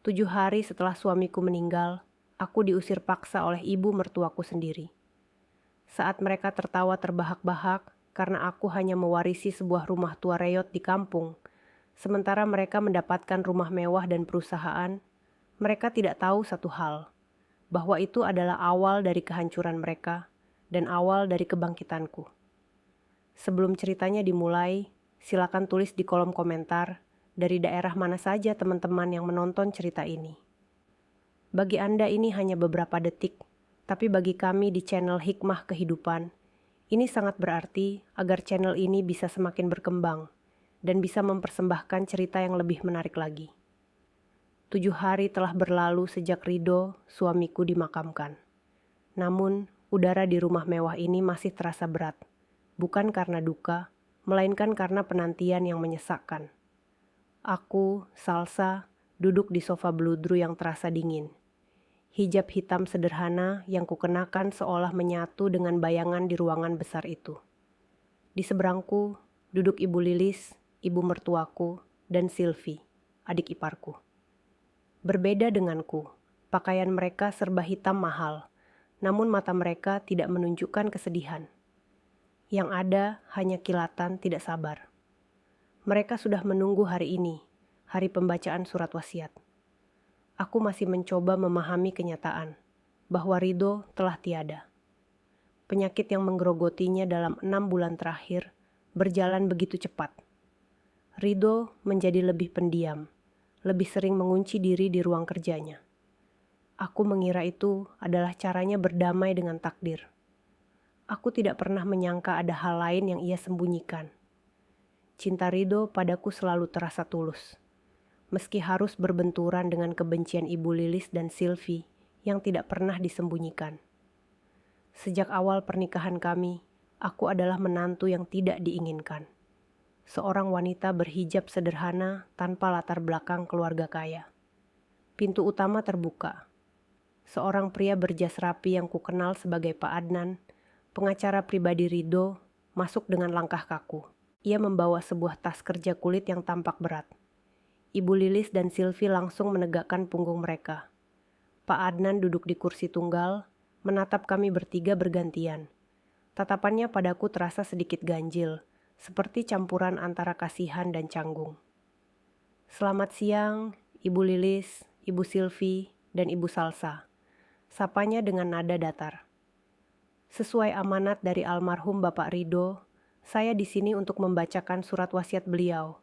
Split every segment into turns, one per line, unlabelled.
7 hari setelah suamiku meninggal, aku diusir paksa oleh ibu mertuaku sendiri. Saat mereka tertawa terbahak-bahak karena aku hanya mewarisi sebuah rumah tua reyot di kampung, sementara mereka mendapatkan rumah mewah dan perusahaan, mereka tidak tahu satu hal, bahwa itu adalah awal dari kehancuran mereka dan awal dari kebangkitanku. Sebelum ceritanya dimulai, silakan tulis di kolom komentar dari daerah mana saja teman-teman yang menonton cerita ini. Bagi Anda ini hanya beberapa detik, tapi bagi kami di channel Hikmah Kehidupan, ini sangat berarti agar channel ini bisa semakin berkembang dan bisa mempersembahkan cerita yang lebih menarik lagi. 7 hari telah berlalu sejak Rido, suamiku, dimakamkan. Namun, udara di rumah mewah ini masih terasa berat. Bukan karena duka, melainkan karena penantian yang menyesakkan. Aku, Salsa, duduk di sofa beludru yang terasa dingin. Hijab hitam sederhana yang kukenakan seolah menyatu dengan bayangan di ruangan besar itu. Di seberangku, duduk Ibu Lilis, ibu mertuaku, dan Sylvie, adik iparku. Berbeda denganku, pakaian mereka serba hitam mahal, namun mata mereka tidak menunjukkan kesedihan. Yang ada hanya kilatan tidak sabar. Mereka sudah menunggu hari ini, hari pembacaan surat wasiat. Aku masih mencoba memahami kenyataan bahwa Rido telah tiada. Penyakit yang menggerogotinya dalam 6 bulan terakhir berjalan begitu cepat. Rido menjadi lebih pendiam, lebih sering mengunci diri di ruang kerjanya. Aku mengira itu adalah caranya berdamai dengan takdir. Aku tidak pernah menyangka ada hal lain yang ia sembunyikan. Cinta Rido padaku selalu terasa tulus, meski harus berbenturan dengan kebencian Ibu Lilis dan Sylvie yang tidak pernah disembunyikan. Sejak awal pernikahan kami, aku adalah menantu yang tidak diinginkan. Seorang wanita berhijab sederhana tanpa latar belakang keluarga kaya. Pintu utama terbuka. Seorang pria berjas rapi yang kukenal sebagai Pak Adnan, pengacara pribadi Rido, masuk dengan langkah kaku. Ia membawa sebuah tas kerja kulit yang tampak berat. Ibu Lilis dan Sylvie langsung menegakkan punggung mereka. Pak Adnan duduk di kursi tunggal, menatap kami bertiga bergantian. Tatapannya padaku terasa sedikit ganjil, seperti campuran antara kasihan dan canggung. Selamat siang, Ibu Lilis, Ibu Sylvie, dan Ibu Salsa. Sapanya dengan nada datar. Sesuai amanat dari almarhum Bapak Rido, saya di sini untuk membacakan surat wasiat beliau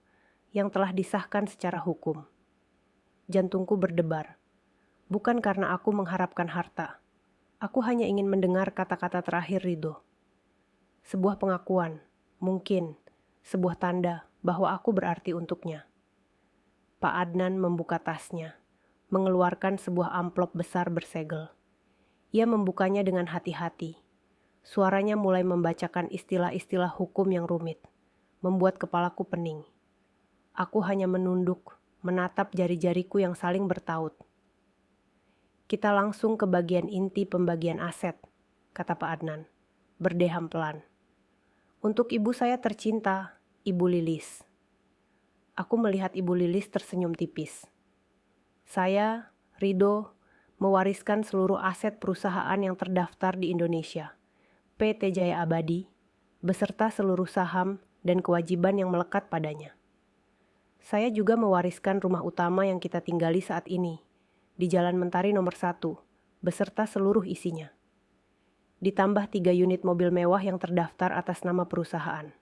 yang telah disahkan secara hukum. Jantungku berdebar. Bukan karena aku mengharapkan harta. Aku hanya ingin mendengar kata-kata terakhir Rido. Sebuah pengakuan, mungkin sebuah tanda bahwa aku berarti untuknya. Pak Adnan membuka tasnya, mengeluarkan sebuah amplop besar bersegel. Ia membukanya dengan hati-hati. Suaranya mulai membacakan istilah-istilah hukum yang rumit, membuat kepalaku pening. Aku hanya menunduk, menatap jari-jariku yang saling bertaut. Kita langsung ke bagian inti pembagian aset, kata Pak Adnan, berdeham pelan. Untuk ibu saya tercinta, Ibu Lilis. Aku melihat Ibu Lilis tersenyum tipis. Saya, Rido, mewariskan seluruh aset perusahaan yang terdaftar di Indonesia, PT Jaya Abadi, beserta seluruh saham dan kewajiban yang melekat padanya. Saya juga mewariskan rumah utama yang kita tinggali saat ini, di Jalan Mentari nomor 1, beserta seluruh isinya. Ditambah 3 unit mobil mewah yang terdaftar atas nama perusahaan.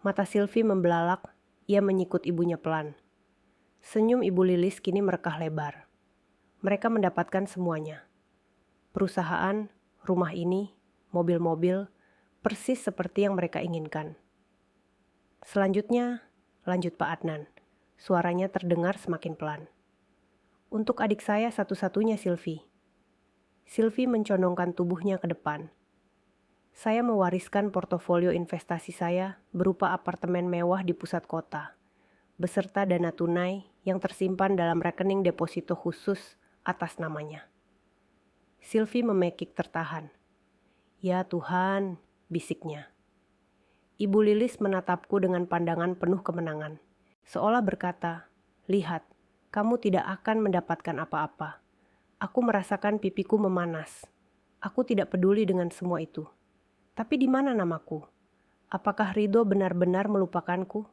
Mata Sylvie membelalak, ia menyikut ibunya pelan. Senyum Ibu Lilis kini merekah lebar. Mereka mendapatkan semuanya. Perusahaan, rumah ini, mobil-mobil, persis seperti yang mereka inginkan. Selanjutnya, lanjut Pak Adnan. Suaranya terdengar semakin pelan. Untuk adik saya satu-satunya Sylvie. Sylvie mencondongkan tubuhnya ke depan. Saya mewariskan portofolio investasi saya berupa apartemen mewah di pusat kota, beserta dana tunai yang tersimpan dalam rekening deposito khusus atas namanya. Sylvie memekik tertahan. Ya Tuhan, bisiknya. Ibu Lilis menatapku dengan pandangan penuh kemenangan, seolah berkata, lihat, Kamu tidak akan mendapatkan apa-apa. Aku merasakan pipiku memanas. Aku tidak peduli dengan semua itu. Tapi di mana namaku? Apakah Ridho benar-benar melupakanku?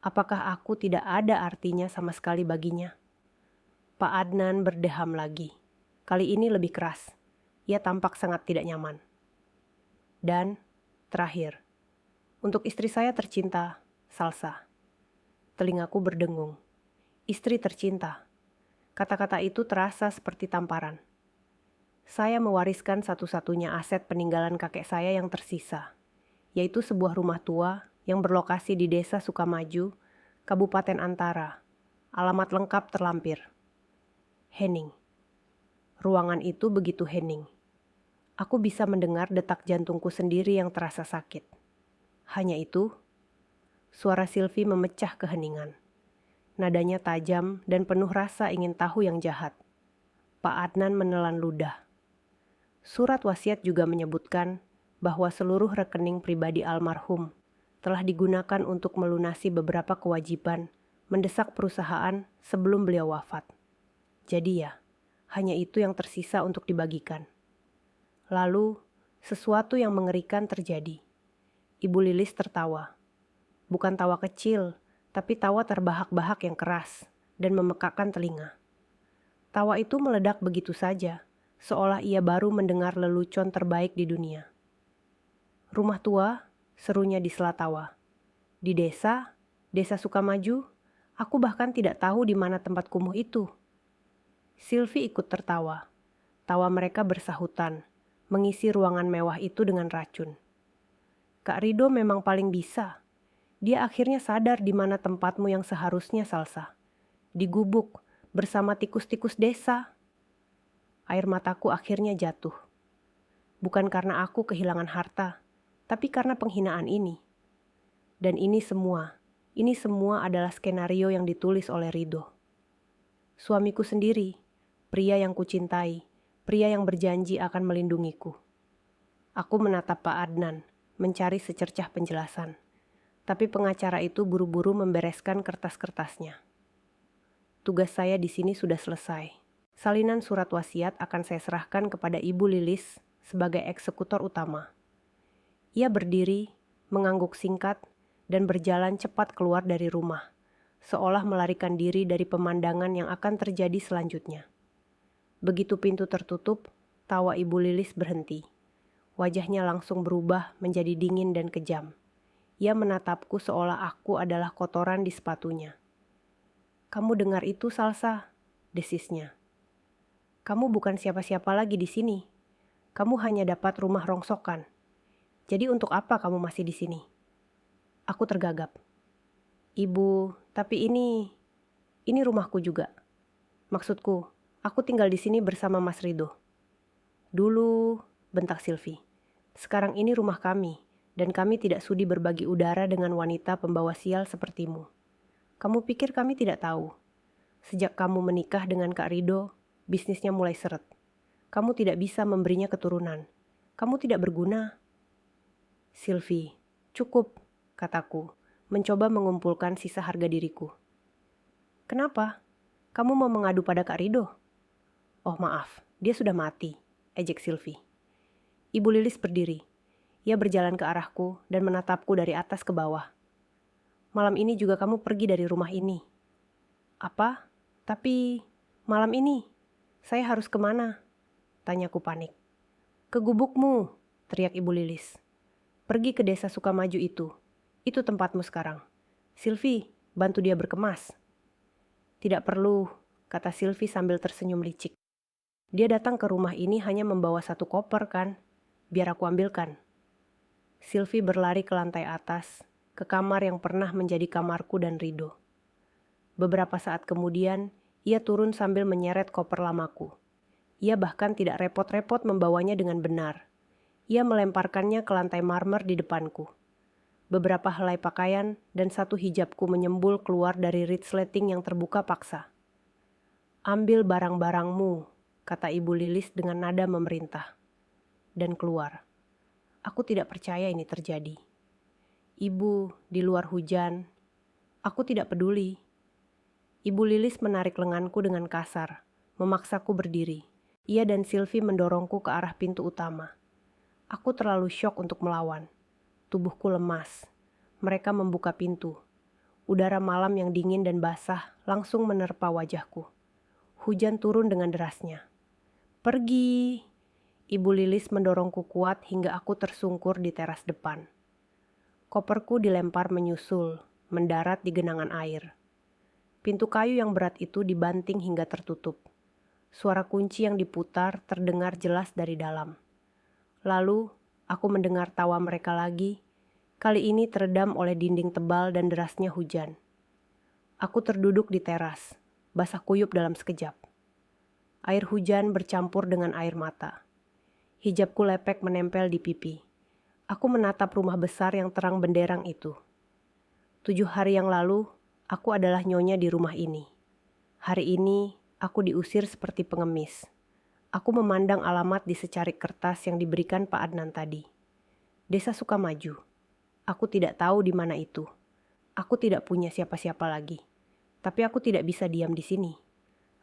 Apakah aku tidak ada artinya sama sekali baginya? Pak Adnan berdeham lagi. Kali ini lebih keras. Ia tampak sangat tidak nyaman. Dan, terakhir, untuk istri saya tercinta, Salsa. Telingaku berdengung. Istri tercinta. Kata-kata itu terasa seperti tamparan. Saya mewariskan satu-satunya aset peninggalan kakek saya yang tersisa, yaitu sebuah rumah tua yang berlokasi di Desa Sukamaju, Kabupaten Antara. Alamat lengkap terlampir. Hening. Ruangan itu begitu hening. Aku bisa mendengar detak jantungku sendiri yang terasa sakit. Hanya itu, suara Silvi memecah keheningan. Nadanya tajam dan penuh rasa ingin tahu yang jahat. Pak Adnan menelan ludah. Surat wasiat juga menyebutkan bahwa seluruh rekening pribadi almarhum telah digunakan untuk melunasi beberapa kewajiban mendesak perusahaan sebelum beliau wafat. Jadi ya, hanya itu yang tersisa untuk dibagikan. Lalu, sesuatu yang mengerikan terjadi. Ibu Lilis tertawa. Bukan tawa kecil, tapi tawa terbahak-bahak yang keras dan memekakkan telinga. Tawa itu meledak begitu saja, seolah ia baru mendengar lelucon terbaik di dunia. Rumah tua, serunya di sela tawa. Di desa Sukamaju, aku bahkan tidak tahu di mana tempat kumuh itu. Silvi ikut tertawa. Tawa mereka bersahutan, mengisi ruangan mewah itu dengan racun. Kak Ridho memang paling bisa. Dia akhirnya sadar di mana tempatmu yang seharusnya, Salsa. Di gubuk, bersama tikus-tikus desa. Air mataku akhirnya jatuh. Bukan karena aku kehilangan harta, tapi karena penghinaan ini. Dan ini semua adalah skenario yang ditulis oleh Ridho. Suamiku sendiri, pria yang kucintai, pria yang berjanji akan melindungiku. Aku menatap Pak Adnan, mencari secercah penjelasan. Tapi pengacara itu buru-buru membereskan kertas-kertasnya. Tugas saya di sini sudah selesai. Salinan surat wasiat akan saya serahkan kepada Ibu Lilis sebagai eksekutor utama. Ia berdiri, mengangguk singkat, dan berjalan cepat keluar dari rumah, seolah melarikan diri dari pemandangan yang akan terjadi selanjutnya. Begitu pintu tertutup, tawa Ibu Lilis berhenti. Wajahnya langsung berubah menjadi dingin dan kejam. Ia menatapku seolah aku adalah kotoran di sepatunya. "Kamu dengar itu, Salsa?" desisnya. "Kamu bukan siapa-siapa lagi di sini. Kamu hanya dapat rumah rongsokan. Jadi untuk apa kamu masih di sini?" Aku tergagap. "Ibu, tapi ini rumahku juga. Maksudku, aku tinggal di sini bersama Mas Ridho." "Dulu," bentak Silvi. "Sekarang ini rumah kami, dan kami tidak sudi berbagi udara dengan wanita pembawa sial sepertimu. Kamu pikir kami tidak tahu? Sejak kamu menikah dengan Kak Ridho, bisnisnya mulai seret. Kamu tidak bisa memberinya keturunan. Kamu tidak berguna." "Silvi, cukup," kataku, mencoba mengumpulkan sisa harga diriku. "Kenapa? Kamu mau mengadu pada Kak Ridho?" "Oh maaf, dia sudah mati," ejek Silvi. Ibu Lilis berdiri. Ia berjalan ke arahku dan menatapku dari atas ke bawah. "Malam ini juga kamu pergi dari rumah ini." "Apa? Tapi malam ini saya harus kemana?" tanyaku panik. "Ke gubukmu," teriak Ibu Lilis. "Pergi ke desa Sukamaju itu. Itu tempatmu sekarang. Silvi, bantu dia berkemas." "Tidak perlu," kata Silvi sambil tersenyum licik. "Dia datang ke rumah ini hanya membawa satu koper kan? Biar aku ambilkan." Silvi berlari ke lantai atas, ke kamar yang pernah menjadi kamarku dan Ridho. Beberapa saat kemudian, ia turun sambil menyeret koper lamaku. Ia bahkan tidak repot-repot membawanya dengan benar. Ia melemparkannya ke lantai marmer di depanku. Beberapa helai pakaian dan satu hijabku menyembul keluar dari resleting yang terbuka paksa. "Ambil barang-barangmu," kata Ibu Lilis dengan nada memerintah. Dan keluar. Aku tidak percaya ini terjadi. "Ibu, di luar hujan." "Aku tidak peduli." Ibu Lilis menarik lenganku dengan kasar, memaksaku berdiri. Ia dan Sylvie mendorongku ke arah pintu utama. Aku terlalu syok untuk melawan. Tubuhku lemas. Mereka membuka pintu. Udara malam yang dingin dan basah langsung menerpa wajahku. Hujan turun dengan derasnya. "Pergi!" Ibu Lilis mendorongku kuat hingga aku tersungkur di teras depan. Koperku dilempar menyusul, mendarat di genangan air. Pintu kayu yang berat itu dibanting hingga tertutup. Suara kunci yang diputar terdengar jelas dari dalam. Lalu, aku mendengar tawa mereka lagi, kali ini teredam oleh dinding tebal dan derasnya hujan. Aku terduduk di teras, basah kuyup dalam sekejap. Air hujan bercampur dengan air mata. Hijabku lepek menempel di pipi. Aku menatap rumah besar yang terang benderang itu. 7 hari yang lalu, aku adalah nyonya di rumah ini. Hari ini, aku diusir seperti pengemis. Aku memandang alamat di secarik kertas yang diberikan Pak Adnan tadi. Desa Sukamaju. Aku tidak tahu di mana itu. Aku tidak punya siapa-siapa lagi. Tapi aku tidak bisa diam di sini.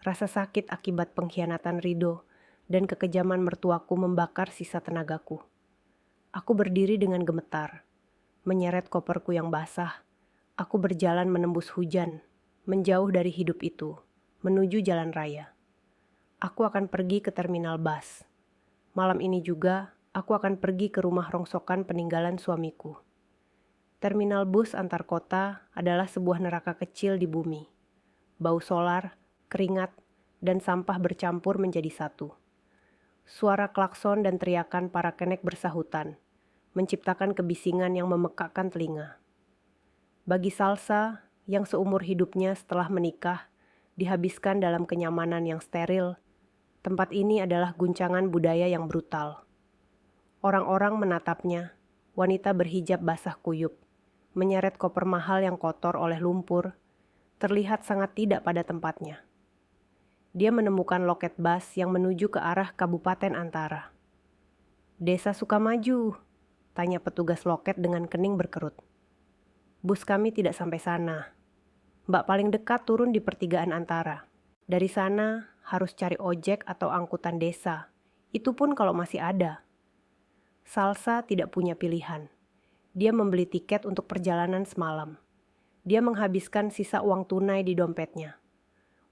Rasa sakit akibat pengkhianatan Rido dan kekejaman mertuaku membakar sisa tenagaku. Aku berdiri dengan gemetar, menyeret koperku yang basah. Aku berjalan menembus hujan, menjauh dari hidup itu, menuju jalan raya. Aku akan pergi ke terminal bus. Malam ini juga, aku akan pergi ke rumah rongsokan peninggalan suamiku. Terminal bus antar kota adalah sebuah neraka kecil di bumi. Bau solar, keringat, dan sampah bercampur menjadi satu. Suara klakson dan teriakan para kenek bersahutan, menciptakan kebisingan yang memekakkan telinga. Bagi Salsa, yang seumur hidupnya setelah menikah, dihabiskan dalam kenyamanan yang steril, tempat ini adalah guncangan budaya yang brutal. Orang-orang menatapnya, wanita berhijab basah kuyup, menyeret koper mahal yang kotor oleh lumpur, terlihat sangat tidak pada tempatnya. Dia menemukan loket bus yang menuju ke arah Kabupaten Antara. "Desa Sukamaju," tanya petugas loket dengan kening berkerut. "Bus kami tidak sampai sana. Mbak paling dekat turun di pertigaan Antara. Dari sana harus cari ojek atau angkutan desa. Itu pun kalau masih ada." Salsa tidak punya pilihan. Dia membeli tiket untuk perjalanan semalam. Dia menghabiskan sisa uang tunai di dompetnya.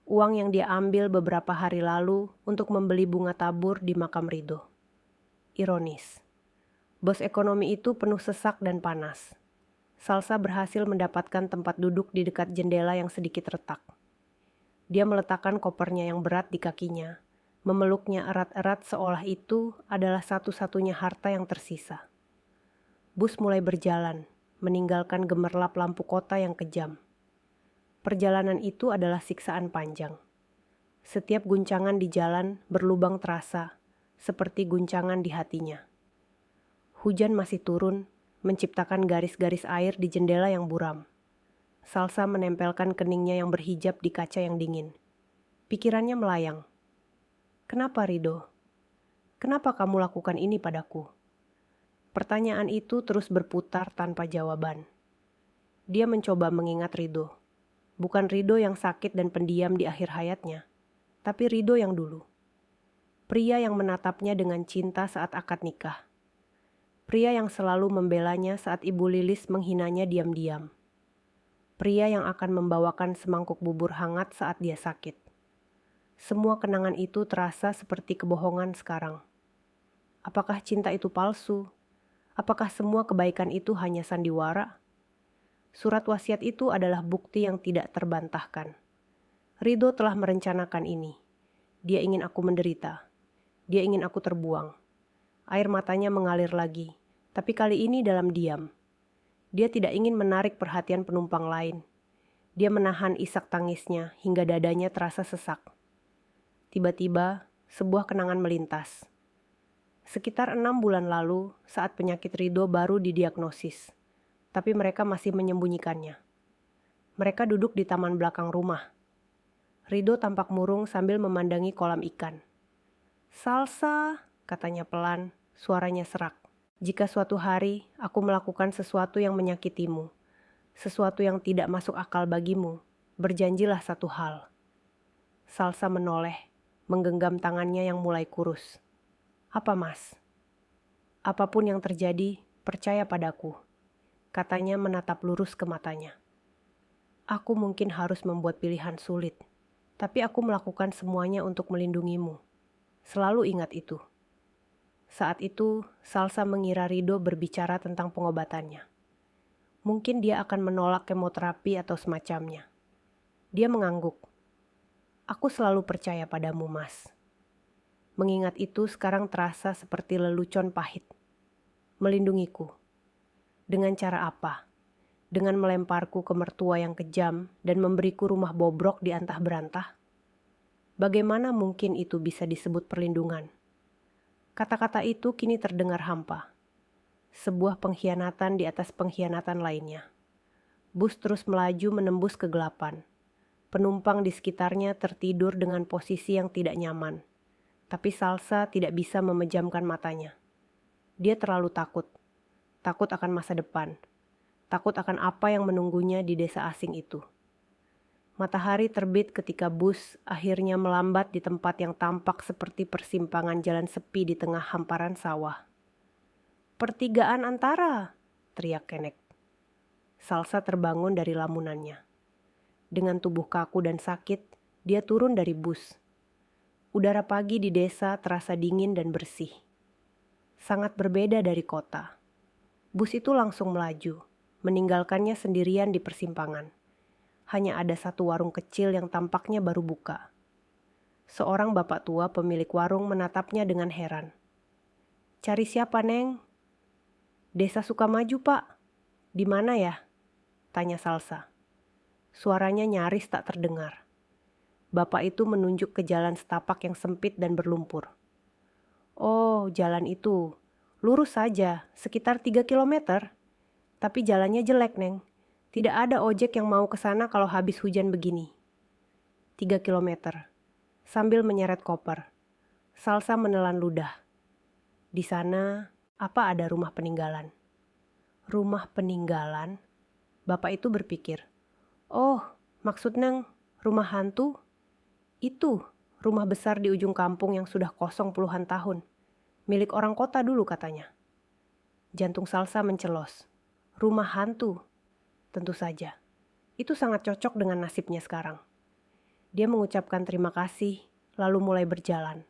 Uang yang dia ambil beberapa hari lalu untuk membeli bunga tabur di makam Rido. Ironis. Bos ekonomi itu penuh sesak dan panas. Salsa berhasil mendapatkan tempat duduk di dekat jendela yang sedikit retak. Dia meletakkan kopernya yang berat di kakinya, memeluknya erat-erat seolah itu adalah satu-satunya harta yang tersisa. Bus mulai berjalan, meninggalkan gemerlap lampu kota yang kejam. Perjalanan itu adalah siksaan panjang. Setiap guncangan di jalan berlubang terasa, seperti guncangan di hatinya. Hujan masih turun, menciptakan garis-garis air di jendela yang buram. Salsa menempelkan keningnya yang berhijab di kaca yang dingin. Pikirannya melayang. "Kenapa, Rido? Kenapa kamu lakukan ini padaku?" Pertanyaan itu terus berputar tanpa jawaban. Dia mencoba mengingat Rido. Bukan Rido yang sakit dan pendiam di akhir hayatnya, tapi Rido yang dulu. Pria yang menatapnya dengan cinta saat akad nikah. Pria yang selalu membelanya saat Ibu Lilis menghinanya diam-diam. Pria yang akan membawakan semangkuk bubur hangat saat dia sakit. Semua kenangan itu terasa seperti kebohongan sekarang. Apakah cinta itu palsu? Apakah semua kebaikan itu hanya sandiwara? Surat wasiat itu adalah bukti yang tidak terbantahkan. Rido telah merencanakan ini. Dia ingin aku menderita. Dia ingin aku terbuang. Air matanya mengalir lagi, tapi kali ini dalam diam. Dia tidak ingin menarik perhatian penumpang lain. Dia menahan isak tangisnya hingga dadanya terasa sesak. Tiba-tiba, sebuah kenangan melintas. Sekitar 6 bulan lalu, saat penyakit Rido baru didiagnosis, tapi mereka masih menyembunyikannya. Mereka duduk di taman belakang rumah. Rido tampak murung sambil memandangi kolam ikan. "Salsa," katanya pelan, suaranya serak. "Jika suatu hari aku melakukan sesuatu yang menyakitimu, sesuatu yang tidak masuk akal bagimu, Berjanjilah satu hal. Salsa menoleh, menggenggam tangannya yang mulai kurus. Apa, Mas? Apapun yang terjadi, percaya padaku, katanya menatap lurus ke matanya. Aku mungkin harus membuat pilihan sulit, tapi aku melakukan semuanya untuk melindungimu. Selalu ingat itu. Saat itu, Salsa mengira Rido berbicara tentang pengobatannya. Mungkin dia akan menolak kemoterapi atau semacamnya. Dia mengangguk. Aku selalu percaya padamu, Mas. Mengingat itu sekarang terasa seperti lelucon pahit. Melindungiku. Dengan cara apa? Dengan melemparku ke mertua yang kejam dan memberiku rumah bobrok di antah berantah? Bagaimana mungkin itu bisa disebut perlindungan? Kata-kata itu kini terdengar hampa. Sebuah pengkhianatan di atas pengkhianatan lainnya. Bus terus melaju menembus kegelapan. Penumpang di sekitarnya tertidur dengan posisi yang tidak nyaman. Tapi Salsa tidak bisa memejamkan matanya. Dia terlalu takut. Takut akan masa depan. Takut akan apa yang menunggunya di desa asing itu. Matahari terbit ketika bus akhirnya melambat di tempat yang tampak seperti persimpangan jalan sepi di tengah hamparan sawah. "Pertigaan Antara!" teriak Kenek. Salsa terbangun dari lamunannya. Dengan tubuh kaku dan sakit, dia turun dari bus. Udara pagi di desa terasa dingin dan bersih. Sangat berbeda dari kota. Bus itu langsung melaju, meninggalkannya sendirian di persimpangan. Hanya ada satu warung kecil yang tampaknya baru buka. Seorang bapak tua pemilik warung menatapnya dengan heran. "Cari siapa, Neng?" "Desa Sukamaju, Pak." "Di mana ya?" tanya Salsa. Suaranya nyaris tak terdengar. Bapak itu menunjuk ke jalan setapak yang sempit dan berlumpur. "Oh, jalan itu. Lurus saja, sekitar 3 kilometer. Tapi jalannya jelek, Neng. Tidak ada ojek yang mau ke sana kalau habis hujan begini." 3 kilometer. Sambil menyeret koper, Salsa menelan ludah. Di sana, apa ada rumah peninggalan? Rumah peninggalan? Bapak itu berpikir. "Oh, maksud Neng, rumah hantu?" "Itu, rumah besar di ujung kampung yang sudah kosong puluhan tahun. Milik orang kota dulu," katanya. Jantung Salsa mencelos. Rumah hantu? Tentu saja. Itu sangat cocok dengan nasibnya sekarang. Dia mengucapkan terima kasih, lalu mulai berjalan.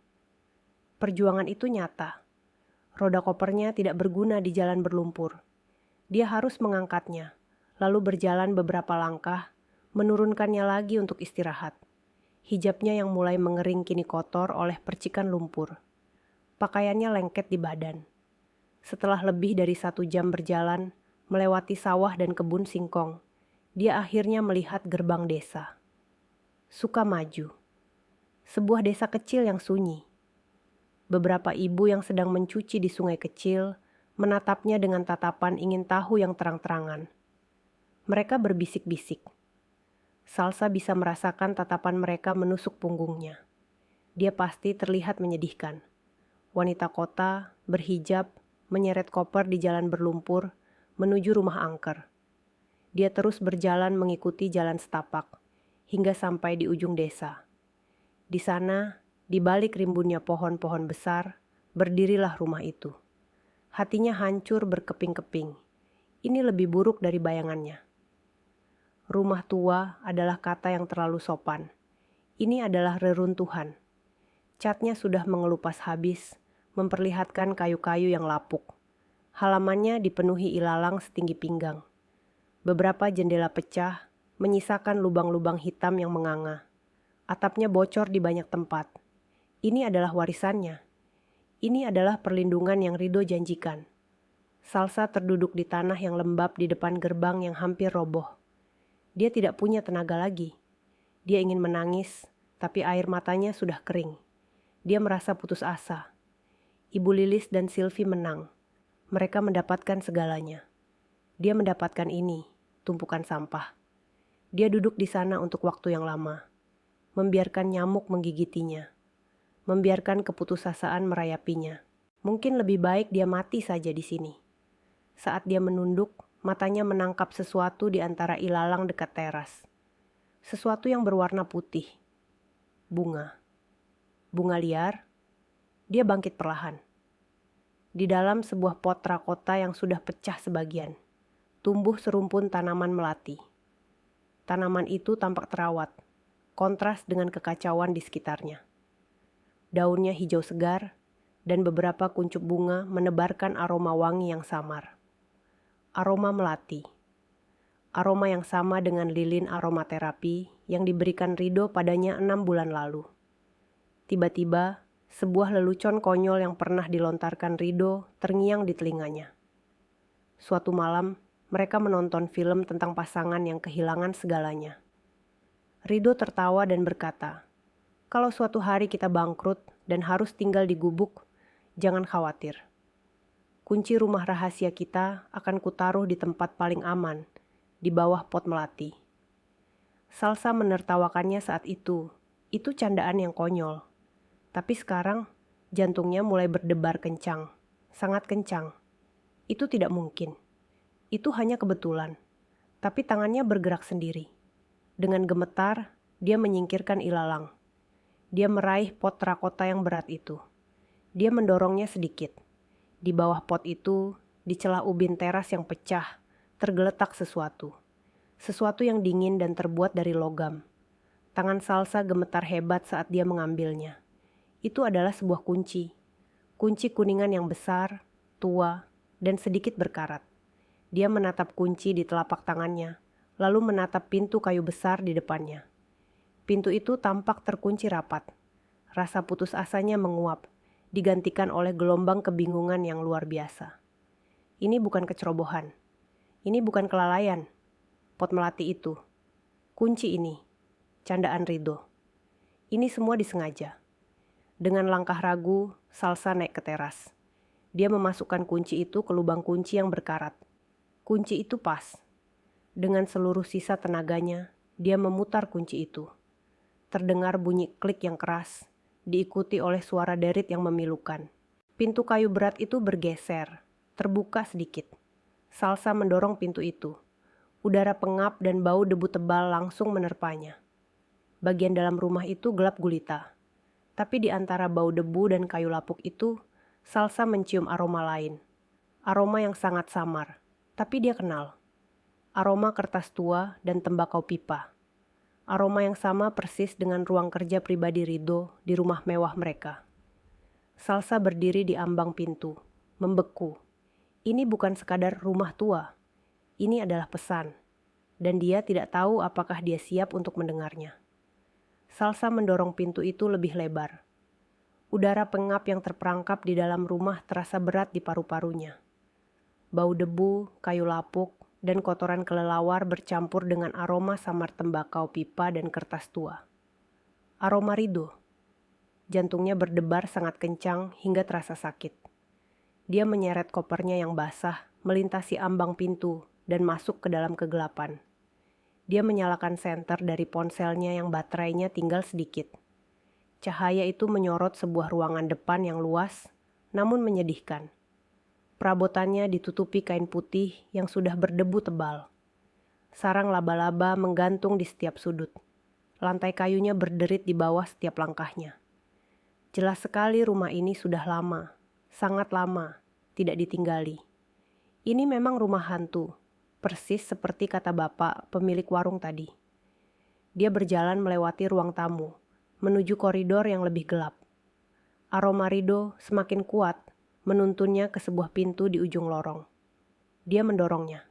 Perjuangan itu nyata. Roda kopernya tidak berguna di jalan berlumpur. Dia harus mengangkatnya, lalu berjalan beberapa langkah, menurunkannya lagi untuk istirahat. Hijabnya yang mulai mengering kini kotor oleh percikan lumpur. Pakaiannya lengket di badan. Setelah lebih dari 1 jam berjalan, melewati sawah dan kebun singkong, dia akhirnya melihat gerbang desa. Sukamaju. Sebuah desa kecil yang sunyi. Beberapa ibu yang sedang mencuci di sungai kecil menatapnya dengan tatapan ingin tahu yang terang-terangan. Mereka berbisik-bisik. Salsa bisa merasakan tatapan mereka menusuk punggungnya. Dia pasti terlihat menyedihkan. Wanita kota, berhijab, menyeret koper di jalan berlumpur, menuju rumah angker. Dia terus berjalan mengikuti jalan setapak, hingga sampai di ujung desa. Di sana, di balik rimbunnya pohon-pohon besar, berdirilah rumah itu. Hatinya hancur berkeping-keping. Ini lebih buruk dari bayangannya. Rumah tua adalah kata yang terlalu sopan. Ini adalah reruntuhan. Catnya sudah mengelupas habis, memperlihatkan kayu-kayu yang lapuk. Halamannya dipenuhi ilalang setinggi pinggang. Beberapa jendela pecah, menyisakan lubang-lubang hitam yang menganga. Atapnya bocor di banyak tempat. Ini adalah warisannya. Ini adalah perlindungan yang Rido janjikan. Salsa terduduk di tanah yang lembab di depan gerbang yang hampir roboh. Dia tidak punya tenaga lagi. Dia ingin menangis, tapi air matanya sudah kering. Dia merasa putus asa. Ibu Lilis dan Silvi menang. Mereka mendapatkan segalanya. Dia mendapatkan ini, tumpukan sampah. Dia duduk di sana untuk waktu yang lama. Membiarkan nyamuk menggigitinya. Membiarkan keputusasaan merayapinya. Mungkin lebih baik dia mati saja di sini. Saat dia menunduk, matanya menangkap sesuatu di antara ilalang dekat teras. Sesuatu yang berwarna putih. Bunga. Bunga liar. Dia bangkit perlahan. Di dalam sebuah pot terakota yang sudah pecah sebagian, tumbuh serumpun tanaman melati. Tanaman itu tampak terawat, kontras dengan kekacauan di sekitarnya. Daunnya hijau segar, dan beberapa kuncup bunga menebarkan aroma wangi yang samar. Aroma melati. Aroma yang sama dengan lilin aromaterapi yang diberikan Rido padanya 6 bulan lalu. Tiba-tiba, sebuah lelucon konyol yang pernah dilontarkan Rido terngiang di telinganya. Suatu malam, mereka menonton film tentang pasangan yang kehilangan segalanya. Rido tertawa dan berkata, "Kalau suatu hari kita bangkrut dan harus tinggal di gubuk, jangan khawatir. Kunci rumah rahasia kita akan kutaruh di tempat paling aman, di bawah pot melati." Salsa menertawakannya saat itu candaan yang konyol. Tapi sekarang, jantungnya mulai berdebar kencang, sangat kencang. Itu tidak mungkin. Itu hanya kebetulan. Tapi tangannya bergerak sendiri. Dengan gemetar, dia menyingkirkan ilalang. Dia meraih pot terakota yang berat itu. Dia mendorongnya sedikit. Di bawah pot itu, di celah ubin teras yang pecah, tergeletak sesuatu. Sesuatu yang dingin dan terbuat dari logam. Tangan Salsa gemetar hebat saat dia mengambilnya. Itu adalah sebuah kunci. Kunci kuningan yang besar, tua, dan sedikit berkarat. Dia menatap kunci di telapak tangannya, lalu menatap pintu kayu besar di depannya. Pintu itu tampak terkunci rapat. Rasa putus asanya menguap, digantikan oleh gelombang kebingungan yang luar biasa. Ini bukan kecerobohan. Ini bukan kelalaian. Pot melati itu. Kunci ini. Candaan Rido. Ini semua disengaja. Dengan langkah ragu, Salsa naik ke teras. Dia memasukkan kunci itu ke lubang kunci yang berkarat. Kunci itu pas. Dengan seluruh sisa tenaganya, dia memutar kunci itu. Terdengar bunyi klik yang keras, diikuti oleh suara derit yang memilukan. Pintu kayu berat itu bergeser, terbuka sedikit. Salsa mendorong pintu itu. Udara pengap dan bau debu tebal langsung menerpanya. Bagian dalam rumah itu gelap gulita. Tapi di antara bau debu dan kayu lapuk itu, Salsa mencium aroma lain. Aroma yang sangat samar, tapi dia kenal. Aroma kertas tua dan tembakau pipa. Aroma yang sama persis dengan ruang kerja pribadi Rido di rumah mewah mereka. Salsa berdiri di ambang pintu, membeku. Ini bukan sekadar rumah tua. Ini adalah pesan. Dan dia tidak tahu apakah dia siap untuk mendengarnya. Salsa mendorong pintu itu lebih lebar. Udara pengap yang terperangkap di dalam rumah terasa berat di paru-parunya. Bau debu, kayu lapuk, dan kotoran kelelawar bercampur dengan aroma samar tembakau pipa dan kertas tua. Aroma Rido. Jantungnya berdebar sangat kencang hingga terasa sakit. Dia menyeret kopernya yang basah, melintasi ambang pintu, dan masuk ke dalam kegelapan. Dia menyalakan senter dari ponselnya yang baterainya tinggal sedikit. Cahaya itu menyorot sebuah ruangan depan yang luas, namun menyedihkan. Perabotannya ditutupi kain putih yang sudah berdebu tebal. Sarang laba-laba menggantung di setiap sudut. Lantai kayunya berderit di bawah setiap langkahnya. Jelas sekali rumah ini sudah lama, sangat lama, tidak ditinggali. Ini memang rumah hantu. Persis seperti kata bapak pemilik warung tadi. Dia berjalan melewati ruang tamu, menuju koridor yang lebih gelap. Aroma Rido semakin kuat, menuntunnya ke sebuah pintu di ujung lorong. Dia mendorongnya.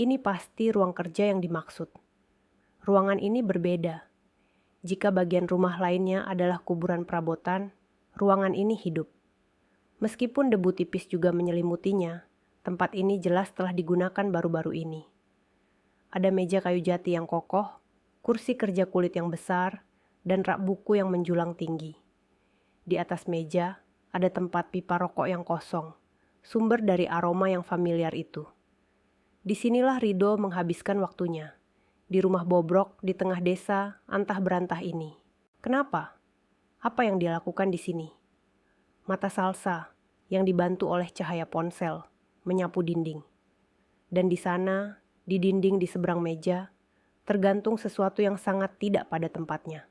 Ini pasti ruang kerja yang dimaksud. Ruangan ini berbeda. Jika bagian rumah lainnya adalah kuburan perabotan, ruangan ini hidup. Meskipun debu tipis juga menyelimutinya, tempat ini jelas telah digunakan baru-baru ini. Ada meja kayu jati yang kokoh, kursi kerja kulit yang besar, dan rak buku yang menjulang tinggi. Di atas meja, ada tempat pipa rokok yang kosong, sumber dari aroma yang familiar itu. Disinilah Rido menghabiskan waktunya, di rumah bobrok di tengah desa antah berantah ini. Kenapa? Apa yang dia lakukan di sini? Mata Salsa, yang dibantu oleh cahaya ponsel, menyapu dinding. Dan di sana, di dinding di seberang meja, tergantung sesuatu yang sangat tidak pada tempatnya.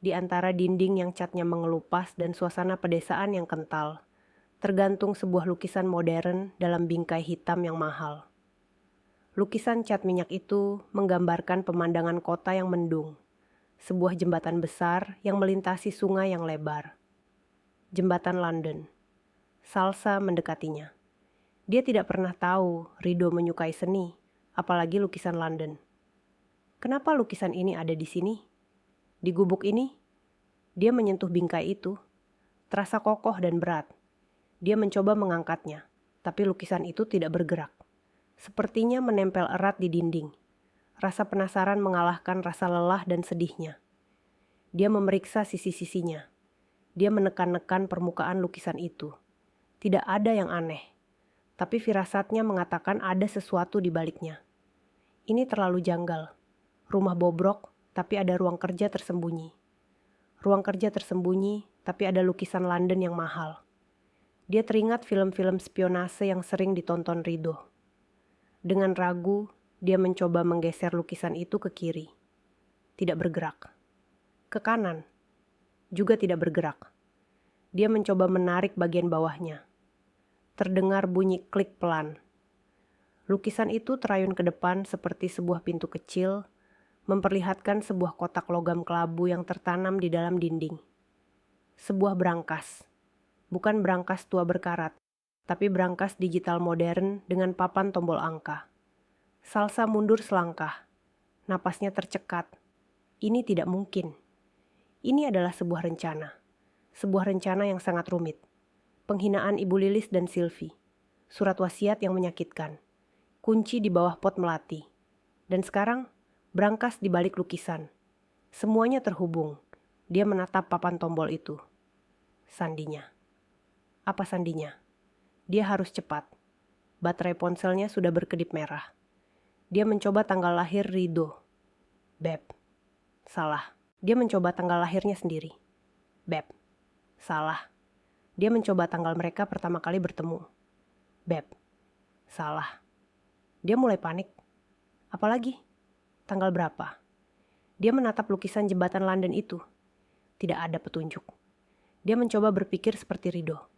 Di antara dinding yang catnya mengelupas dan suasana pedesaan yang kental, tergantung sebuah lukisan modern dalam bingkai hitam yang mahal. Lukisan cat minyak itu menggambarkan pemandangan kota yang mendung, sebuah jembatan besar yang melintasi sungai yang lebar. Jembatan London. Salsa mendekatinya. Dia tidak pernah tahu Rido menyukai seni, apalagi lukisan London. Kenapa lukisan ini ada di sini? Di gubuk ini? Dia menyentuh bingkai itu. Terasa kokoh dan berat. Dia mencoba mengangkatnya, tapi lukisan itu tidak bergerak. Sepertinya menempel erat di dinding. Rasa penasaran mengalahkan rasa lelah dan sedihnya. Dia memeriksa sisi-sisinya. Dia menekan-nekan permukaan lukisan itu. Tidak ada yang aneh, tapi firasatnya mengatakan ada sesuatu di baliknya. Ini terlalu janggal. Rumah bobrok, tapi ada ruang kerja tersembunyi. Ruang kerja tersembunyi, tapi ada lukisan London yang mahal. Dia teringat film-film spionase yang sering ditonton Rido. Dengan ragu, dia mencoba menggeser lukisan itu ke kiri. Tidak bergerak. Ke kanan. Juga tidak bergerak. Dia mencoba menarik bagian bawahnya. Terdengar bunyi klik pelan. Lukisan itu terayun ke depan seperti sebuah pintu kecil, memperlihatkan sebuah kotak logam kelabu yang tertanam di dalam dinding. Sebuah brankas. Bukan brankas tua berkarat, tapi brankas digital modern dengan papan tombol angka. Salsa mundur selangkah. Napasnya tercekat. Ini tidak mungkin. Ini adalah sebuah rencana. Sebuah rencana yang sangat rumit. Penghinaan Ibu Lilis dan Sylvie. Surat wasiat yang menyakitkan. Kunci di bawah pot melati. Dan sekarang, brankas di balik lukisan. Semuanya terhubung. Dia menatap papan tombol itu. Sandinya. Apa sandinya? Dia harus cepat. Baterai ponselnya sudah berkedip merah. Dia mencoba tanggal lahir Rido. Beb. Salah. Dia mencoba tanggal lahirnya sendiri. Beb. Salah. Dia mencoba tanggal mereka pertama kali bertemu. Beb. Salah. Dia mulai panik. Apalagi? Tanggal berapa? Dia menatap lukisan jembatan London itu. Tidak ada petunjuk. Dia mencoba berpikir seperti Rido.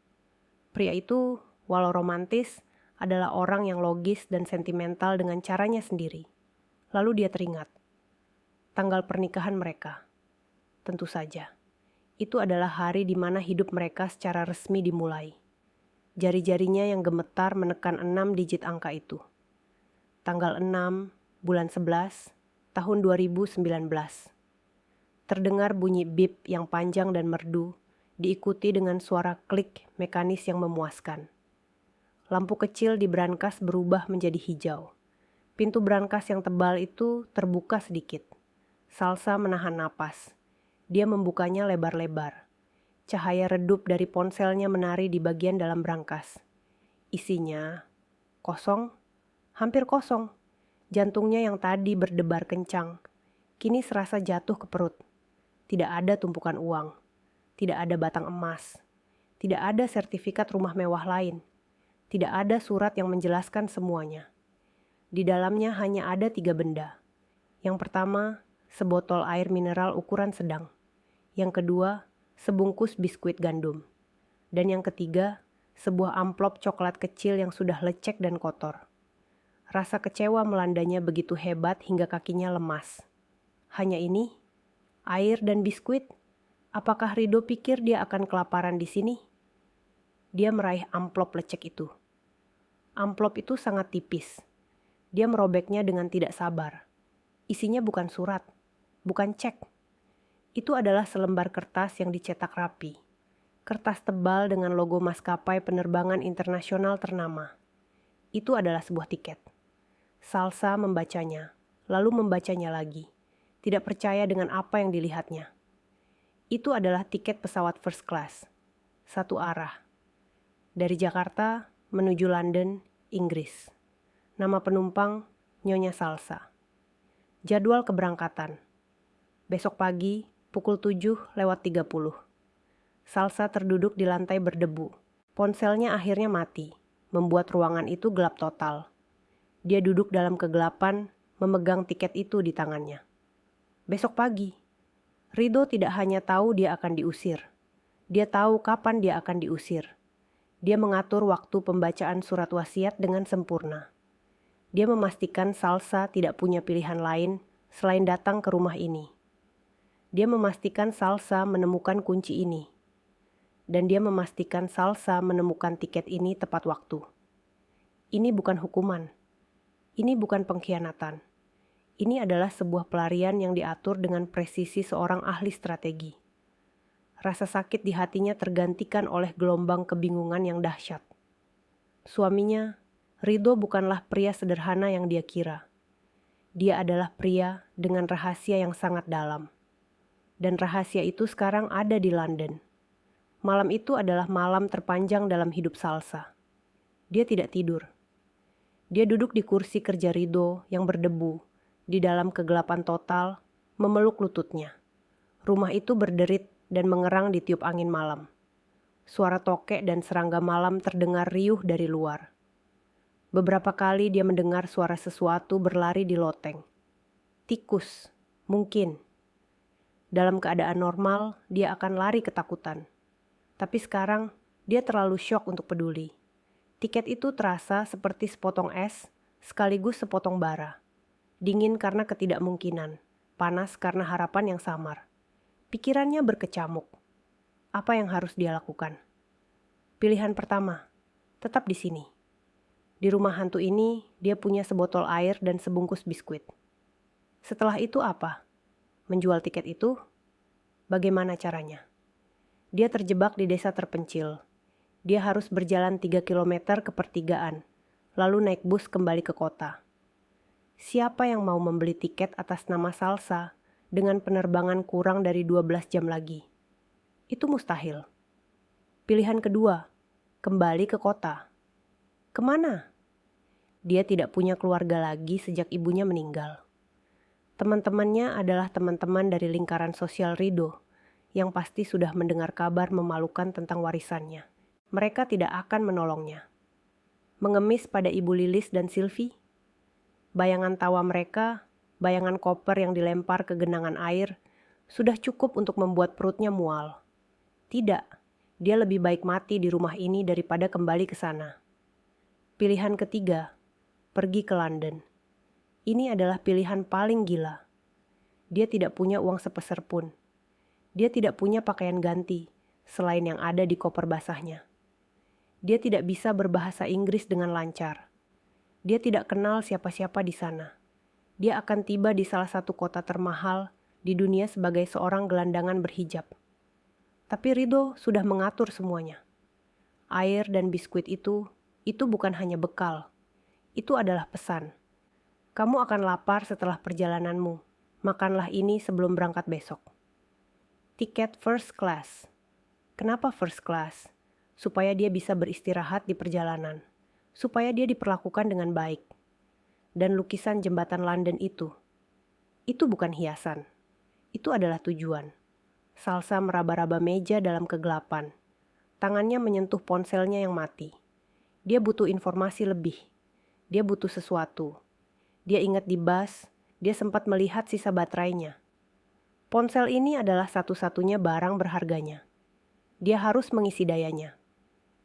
Pria itu, walau romantis, adalah orang yang logis dan sentimental dengan caranya sendiri. Lalu dia teringat. Tanggal pernikahan mereka. Tentu saja. Itu adalah hari di mana hidup mereka secara resmi dimulai. Jari-jarinya yang gemetar menekan 6 digit angka itu. Tanggal 6, bulan 11, tahun 2019. Terdengar bunyi bip yang panjang dan merdu, diikuti dengan suara klik mekanis yang memuaskan. Lampu kecil di brankas berubah menjadi hijau. Pintu brankas yang tebal itu terbuka sedikit. Salsa menahan napas. Dia membukanya lebar-lebar. Cahaya redup dari ponselnya menari di bagian dalam brankas. Isinya kosong, hampir kosong. Jantungnya yang tadi berdebar kencang, kini serasa jatuh ke perut. Tidak ada tumpukan uang. Tidak ada batang emas. Tidak ada sertifikat rumah mewah lain. Tidak ada surat yang menjelaskan semuanya. Di dalamnya hanya ada 3 benda. Yang pertama, sebotol air mineral ukuran sedang. Yang kedua, sebungkus biskuit gandum. Dan yang ketiga, sebuah amplop coklat kecil yang sudah lecek dan kotor. Rasa kecewa melandanya begitu hebat hingga kakinya lemas. Hanya ini? Air dan biskuit? Apakah Rido pikir dia akan kelaparan di sini? Dia meraih amplop lecek itu. Amplop itu sangat tipis. Dia merobeknya dengan tidak sabar. Isinya bukan surat, bukan cek. Itu adalah selembar kertas yang dicetak rapi. Kertas tebal dengan logo maskapai penerbangan internasional ternama. Itu adalah sebuah tiket. Salsa membacanya, lalu membacanya lagi. Tidak percaya dengan apa yang dilihatnya. Itu adalah tiket pesawat first class. Satu arah. Dari Jakarta menuju London, Inggris. Nama penumpang, Nyonya Salsa. Jadwal keberangkatan. Besok pagi, pukul 7:30. Salsa terduduk di lantai berdebu. Ponselnya akhirnya mati, membuat ruangan itu gelap total. Dia duduk dalam kegelapan, memegang tiket itu di tangannya. Besok pagi, Rido tidak hanya tahu dia akan diusir. Dia tahu kapan dia akan diusir. Dia mengatur waktu pembacaan surat wasiat dengan sempurna. Dia memastikan Salsa tidak punya pilihan lain selain datang ke rumah ini. Dia memastikan Salsa menemukan kunci ini. Dan dia memastikan Salsa menemukan tiket ini tepat waktu. Ini bukan hukuman. Ini bukan pengkhianatan. Ini adalah sebuah pelarian yang diatur dengan presisi seorang ahli strategi. Rasa sakit di hatinya tergantikan oleh gelombang kebingungan yang dahsyat. Suaminya, Rido, bukanlah pria sederhana yang dia kira. Dia adalah pria dengan rahasia yang sangat dalam. Dan rahasia itu sekarang ada di London. Malam itu adalah malam terpanjang dalam hidup Salsa. Dia tidak tidur. Dia duduk di kursi kerja Rido yang berdebu, di dalam kegelapan total, memeluk lututnya. Rumah itu berderit dan mengerang di tiup angin malam. Suara tokek dan serangga malam terdengar riuh dari luar. Beberapa kali dia mendengar suara sesuatu berlari di loteng. Tikus, mungkin. Dalam keadaan normal, dia akan lari ketakutan. Tapi sekarang, dia terlalu syok untuk peduli. Tiket itu terasa seperti sepotong es, sekaligus sepotong bara. Dingin karena ketidakmungkinan, panas karena harapan yang samar. Pikirannya berkecamuk. Apa yang harus dia lakukan? Pilihan pertama, tetap di sini. Di rumah hantu ini, dia punya sebotol air dan sebungkus biskuit. Setelah itu apa? Menjual tiket itu? Bagaimana caranya? Dia terjebak di desa terpencil. Dia harus berjalan 3 kilometer ke pertigaan, lalu naik bus kembali ke kota. Siapa yang mau membeli tiket atas nama Salsa dengan penerbangan kurang dari 12 jam lagi? Itu mustahil. Pilihan kedua, kembali ke kota. Kemana? Dia tidak punya keluarga lagi sejak ibunya meninggal. Teman-temannya adalah teman-teman dari lingkaran sosial Rido, yang pasti sudah mendengar kabar memalukan tentang warisannya. Mereka tidak akan menolongnya. Mengemis pada Ibu Lilis dan Sylvie, bayangan tawa mereka, bayangan koper yang dilempar ke genangan air, sudah cukup untuk membuat perutnya mual. Tidak, dia lebih baik mati di rumah ini daripada kembali ke sana. Pilihan ketiga, pergi ke London. Ini adalah pilihan paling gila. Dia tidak punya uang sepeser pun. Dia tidak punya pakaian ganti, selain yang ada di koper basahnya. Dia tidak bisa berbahasa Inggris dengan lancar. Dia tidak kenal siapa-siapa di sana. Dia akan tiba di salah satu kota termahal di dunia sebagai seorang gelandangan berhijab. Tapi Rido sudah mengatur semuanya. Air dan biskuit itu bukan hanya bekal. Itu adalah pesan. Kamu akan lapar setelah perjalananmu. Makanlah ini sebelum berangkat besok. Tiket first class. Kenapa first class? Supaya dia bisa beristirahat di perjalanan. Supaya dia diperlakukan dengan baik. Dan lukisan jembatan London itu bukan hiasan. Itu adalah tujuan. Salsa meraba-raba meja dalam kegelapan. Tangannya menyentuh ponselnya yang mati. Dia butuh informasi lebih. Dia butuh sesuatu. Dia ingat di bus, dia sempat melihat sisa baterainya. Ponsel ini adalah satu-satunya barang berharganya. Dia harus mengisi dayanya.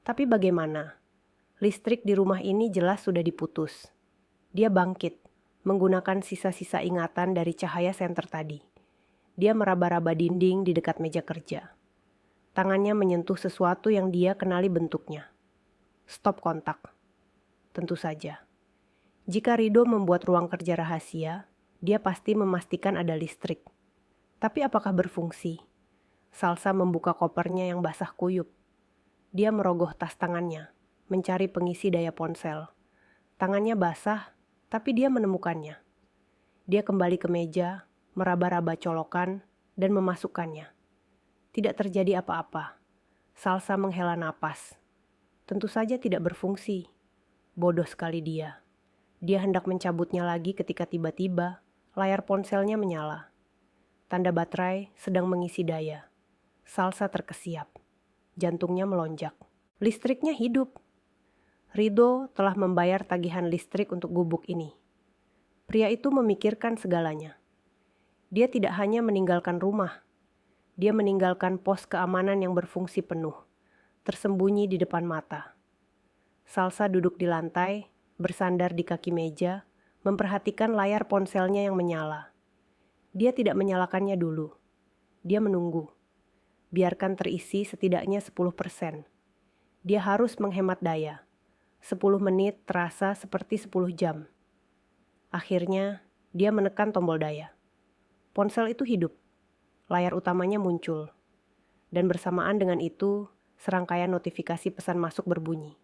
Tapi bagaimana? Listrik di rumah ini jelas sudah diputus. Dia bangkit, menggunakan sisa-sisa ingatan dari cahaya senter tadi. Dia meraba-raba dinding di dekat meja kerja. Tangannya menyentuh sesuatu yang dia kenali bentuknya. Stop kontak. Tentu saja. Jika Rido membuat ruang kerja rahasia, dia pasti memastikan ada listrik. Tapi apakah berfungsi? Salsa membuka kopernya yang basah kuyup. Dia merogoh tas tangannya, mencari pengisi daya ponsel. Tangannya basah, tapi dia menemukannya. Dia kembali ke meja, meraba-raba colokan, dan memasukkannya. Tidak terjadi apa-apa. Salsa menghela napas. Tentu saja tidak berfungsi. Bodoh sekali dia. Dia hendak mencabutnya lagi ketika tiba-tiba layar ponselnya menyala. Tanda baterai sedang mengisi daya. Salsa terkesiap. Jantungnya melonjak. Listriknya hidup. Rido telah membayar tagihan listrik untuk gubuk ini. Pria itu memikirkan segalanya. Dia tidak hanya meninggalkan rumah, dia meninggalkan pos keamanan yang berfungsi penuh, tersembunyi di depan mata. Salsa duduk di lantai, bersandar di kaki meja, memperhatikan layar ponselnya yang menyala. Dia tidak menyalakannya dulu. Dia menunggu. Biarkan terisi setidaknya 10%. Dia harus menghemat daya. 10 menit terasa seperti 10 jam. Akhirnya, dia menekan tombol daya. Ponsel itu hidup. Layar utamanya muncul. Dan bersamaan dengan itu, serangkaian notifikasi pesan masuk berbunyi.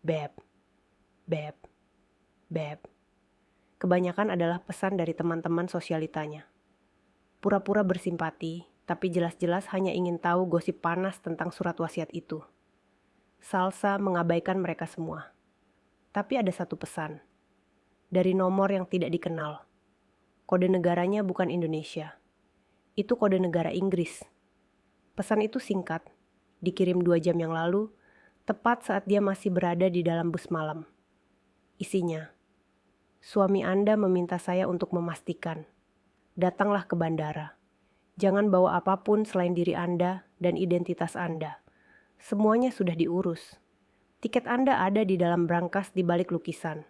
Beb, beb, beb. Kebanyakan adalah pesan dari teman-teman sosialitanya. Pura-pura bersimpati, tapi jelas-jelas hanya ingin tahu gosip panas tentang surat wasiat itu. Salsa mengabaikan mereka semua. Tapi ada satu pesan. Dari nomor yang tidak dikenal. Kode negaranya bukan Indonesia. Itu kode negara Inggris. Pesan itu singkat, dikirim 2 jam yang lalu, tepat saat dia masih berada di dalam bus malam. Isinya, suami Anda meminta saya untuk memastikan. Datanglah ke bandara. Jangan bawa apapun selain diri Anda dan identitas Anda. Semuanya sudah diurus. Tiket Anda ada di dalam brankas di balik lukisan.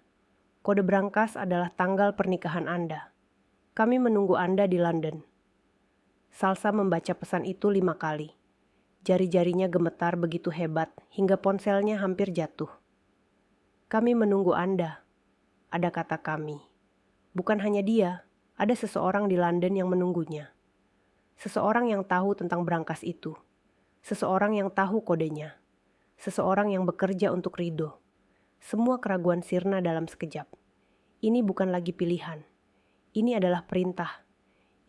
Kode brankas adalah tanggal pernikahan Anda. Kami menunggu Anda di London. Salsa membaca pesan itu 5 kali. Jari-jarinya gemetar begitu hebat hingga ponselnya hampir jatuh. Kami menunggu Anda. Ada kata kami. Bukan hanya dia, ada seseorang di London yang menunggunya. Seseorang yang tahu tentang brankas itu. Seseorang yang tahu kodenya. Seseorang yang bekerja untuk Ridho. Semua keraguan sirna dalam sekejap. Ini bukan lagi pilihan. Ini adalah perintah.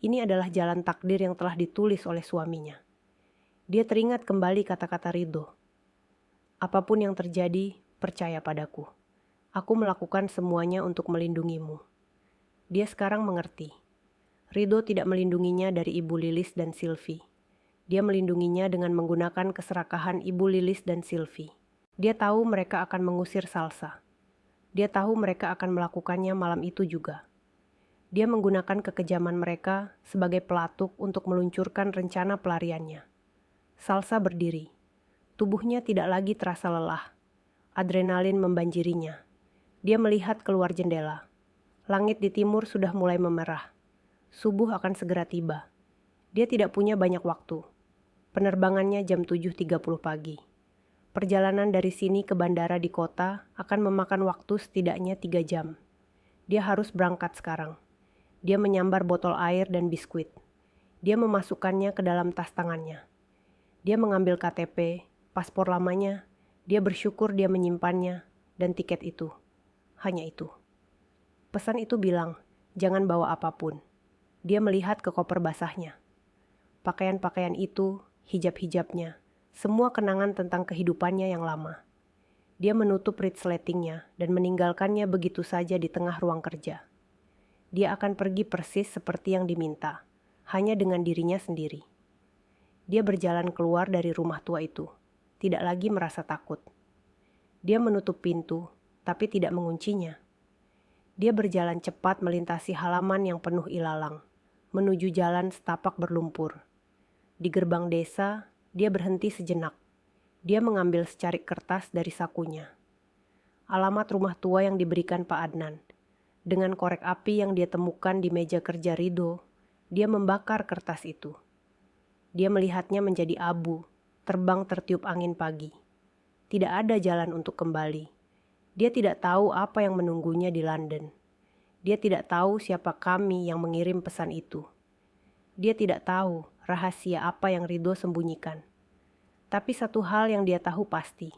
Ini adalah jalan takdir yang telah ditulis oleh suaminya. Dia teringat kembali kata-kata Ridho. Apapun yang terjadi, percaya padaku. Aku melakukan semuanya untuk melindungimu. Dia sekarang mengerti. Ridho tidak melindunginya dari Ibu Lilis dan Sylvie. Dia melindunginya dengan menggunakan keserakahan Ibu Lilis dan Sylvie. Dia tahu mereka akan mengusir Salsa. Dia tahu mereka akan melakukannya malam itu juga. Dia menggunakan kekejaman mereka sebagai pelatuk untuk meluncurkan rencana pelariannya. Salsa berdiri. Tubuhnya tidak lagi terasa lelah. Adrenalin membanjirinya. Dia melihat keluar jendela. Langit di timur sudah mulai memerah. Subuh akan segera tiba. Dia tidak punya banyak waktu. Penerbangannya jam 7.30 pagi. Perjalanan dari sini ke bandara di kota akan memakan waktu setidaknya 3 jam. Dia harus berangkat sekarang. Dia menyambar botol air dan biskuit. Dia memasukkannya ke dalam tas tangannya. Dia mengambil KTP, paspor lamanya. Dia bersyukur dia menyimpannya, dan tiket itu. Hanya itu. Pesan itu bilang, jangan bawa apapun. Dia melihat ke koper basahnya. Pakaian-pakaian itu, hijab-hijabnya, semua kenangan tentang kehidupannya yang lama. Dia menutup resletingnya dan meninggalkannya begitu saja di tengah ruang kerja. Dia akan pergi persis seperti yang diminta, hanya dengan dirinya sendiri. Dia berjalan keluar dari rumah tua itu, tidak lagi merasa takut. Dia menutup pintu, tapi tidak menguncinya. Dia berjalan cepat melintasi halaman yang penuh ilalang, menuju jalan setapak berlumpur. Di gerbang desa, dia berhenti sejenak. Dia mengambil secarik kertas dari sakunya. Alamat rumah tua yang diberikan Pak Adnan. Dengan korek api yang dia temukan di meja kerja Ridho, dia membakar kertas itu. Dia melihatnya menjadi abu, terbang tertiup angin pagi. Tidak ada jalan untuk kembali. Dia tidak tahu apa yang menunggunya di London. Dia tidak tahu siapa kami yang mengirim pesan itu. Dia tidak tahu rahasia apa yang Ridho sembunyikan. Tapi satu hal yang dia tahu pasti.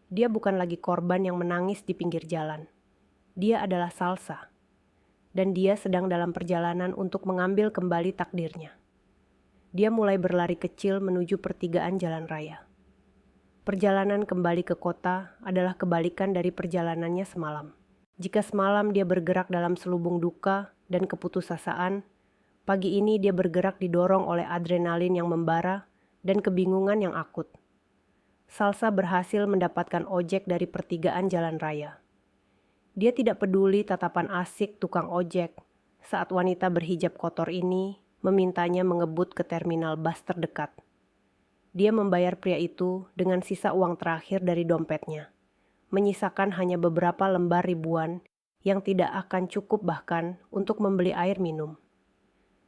Dia bukan lagi korban yang menangis di pinggir jalan. Dia adalah Salsa. Dan dia sedang dalam perjalanan untuk mengambil kembali takdirnya. Dia mulai berlari kecil menuju pertigaan jalan raya. Perjalanan kembali ke kota adalah kebalikan dari perjalanannya semalam. Jika semalam dia bergerak dalam selubung duka dan keputusasaan, pagi ini dia bergerak didorong oleh adrenalin yang membara dan kebingungan yang akut. Salsa berhasil mendapatkan ojek dari pertigaan jalan raya. Dia tidak peduli tatapan asik tukang ojek saat wanita berhijab kotor ini memintanya mengebut ke terminal bus terdekat. Dia membayar pria itu dengan sisa uang terakhir dari dompetnya, menyisakan hanya beberapa lembar ribuan yang tidak akan cukup bahkan untuk membeli air minum.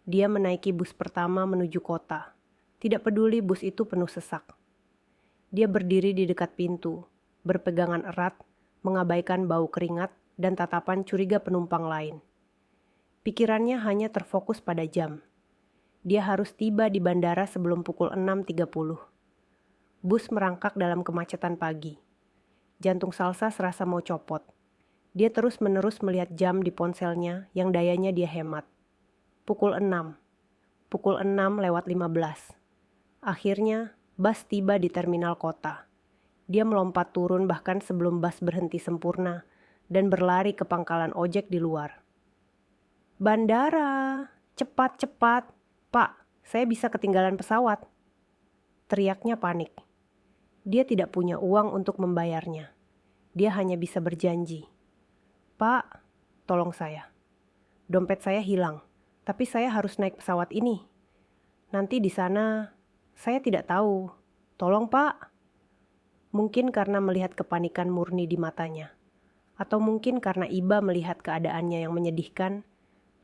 Dia menaiki bus pertama menuju kota, tidak peduli bus itu penuh sesak. Dia berdiri di dekat pintu, berpegangan erat, mengabaikan bau keringat dan tatapan curiga penumpang lain. Pikirannya hanya terfokus pada jam. Dia harus tiba di bandara sebelum pukul 6.30. Bus merangkak dalam kemacetan pagi. Jantung Salsa serasa mau copot. Dia terus-menerus melihat jam di ponselnya yang dayanya dia hemat. Pukul 6. Pukul 6:15. Akhirnya, bus tiba di terminal kota. Dia melompat turun bahkan sebelum bus berhenti sempurna dan berlari ke pangkalan ojek di luar. "Bandara, cepat-cepat. Pak, saya bisa ketinggalan pesawat." Teriaknya panik. Dia tidak punya uang untuk membayarnya. Dia hanya bisa berjanji. "Pak, tolong saya. Dompet saya hilang, tapi saya harus naik pesawat ini. Nanti di sana, saya tidak tahu. Tolong, Pak." Mungkin karena melihat kepanikan murni di matanya, atau mungkin karena iba melihat keadaannya yang menyedihkan,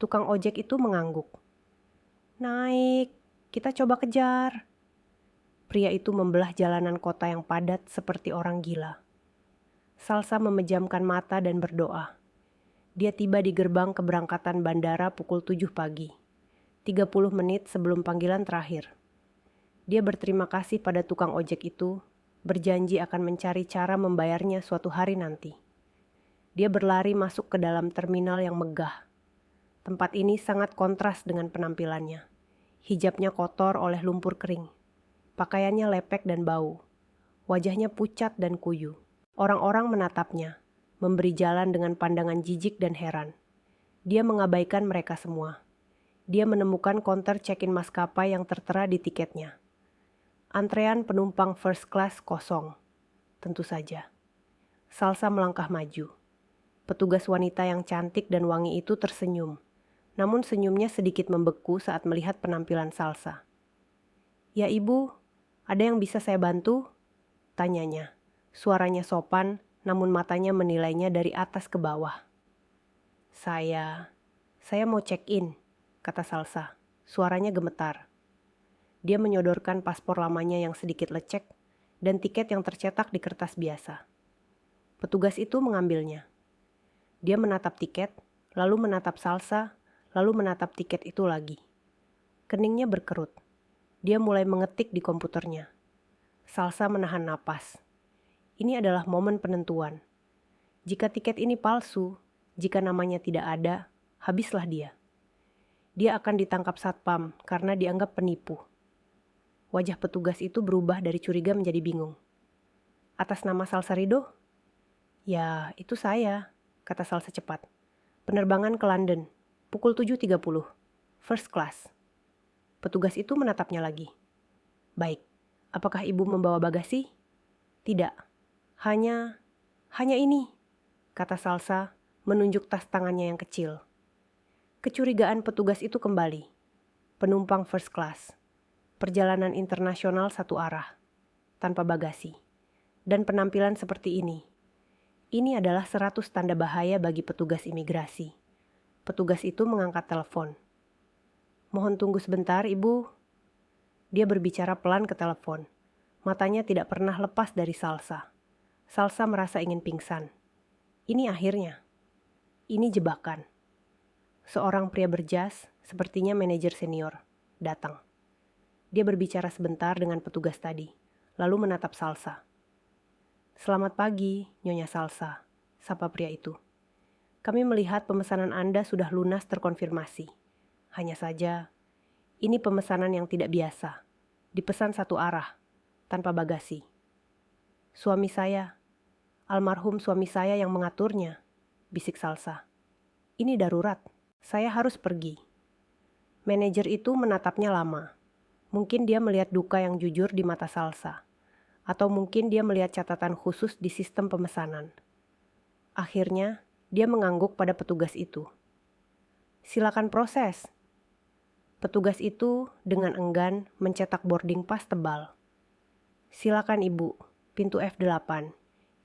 tukang ojek itu mengangguk. "Naik, kita coba kejar." Pria itu membelah jalanan kota yang padat seperti orang gila. Salsa memejamkan mata dan berdoa. Dia tiba di gerbang keberangkatan bandara pukul 7 pagi, 30 menit sebelum panggilan terakhir. Dia berterima kasih pada tukang ojek itu, berjanji akan mencari cara membayarnya suatu hari nanti. Dia berlari masuk ke dalam terminal yang megah. Tempat ini sangat kontras dengan penampilannya. Hijabnya kotor oleh lumpur kering. Pakaiannya lepek dan bau. Wajahnya pucat dan kuyu. Orang-orang menatapnya, memberi jalan dengan pandangan jijik dan heran. Dia mengabaikan mereka semua. Dia menemukan konter check-in maskapai yang tertera di tiketnya. Antrean penumpang first class kosong. Tentu saja. Salsa melangkah maju. Petugas wanita yang cantik dan wangi itu tersenyum. Namun senyumnya sedikit membeku saat melihat penampilan Salsa. "Ya ibu, ada yang bisa saya bantu?" tanyanya. Suaranya sopan, namun matanya menilainya dari atas ke bawah. Saya mau check-in," kata Salsa. Suaranya gemetar. Dia menyodorkan paspor lamanya yang sedikit lecek dan tiket yang tercetak di kertas biasa. Petugas itu mengambilnya. Dia menatap tiket, lalu menatap Salsa, lalu menatap tiket itu lagi. Keningnya berkerut. Dia mulai mengetik di komputernya. Salsa menahan napas. Ini adalah momen penentuan. Jika tiket ini palsu, jika namanya tidak ada, habislah dia. Dia akan ditangkap satpam karena dianggap penipu. Wajah petugas itu berubah dari curiga menjadi bingung. "Atas nama Salsa Ridho?" "Ya, itu saya," kata Salsa cepat. "Penerbangan ke London, pukul 7.30, first class." Petugas itu menatapnya lagi. "Baik, apakah ibu membawa bagasi?" "Tidak, hanya ini," kata Salsa, menunjuk tas tangannya yang kecil. Kecurigaan petugas itu kembali. Penumpang first class. Perjalanan internasional satu arah, tanpa bagasi. Dan penampilan seperti ini. Ini adalah 100 tanda bahaya bagi petugas imigrasi. Petugas itu mengangkat telepon. "Mohon tunggu sebentar, Ibu." Dia berbicara pelan ke telepon. Matanya tidak pernah lepas dari Salsa. Salsa merasa ingin pingsan. Ini akhirnya. Ini jebakan. Seorang pria berjas, sepertinya manajer senior, datang. Dia berbicara sebentar dengan petugas tadi, lalu menatap Salsa. "Selamat pagi, Nyonya Salsa," sapa pria itu. "Kami melihat pemesanan Anda sudah lunas terkonfirmasi. Hanya saja, ini pemesanan yang tidak biasa. Dipesan satu arah, tanpa bagasi." "Suami saya, almarhum suami saya yang mengaturnya," bisik Salsa. "Ini darurat, saya harus pergi." Manajer itu menatapnya lama. Mungkin dia melihat duka yang jujur di mata Salsa. Atau mungkin dia melihat catatan khusus di sistem pemesanan. Akhirnya, Dia mengangguk pada petugas itu. "Silakan proses." Petugas itu dengan enggan mencetak boarding pass tebal. "Silakan Ibu, pintu F8.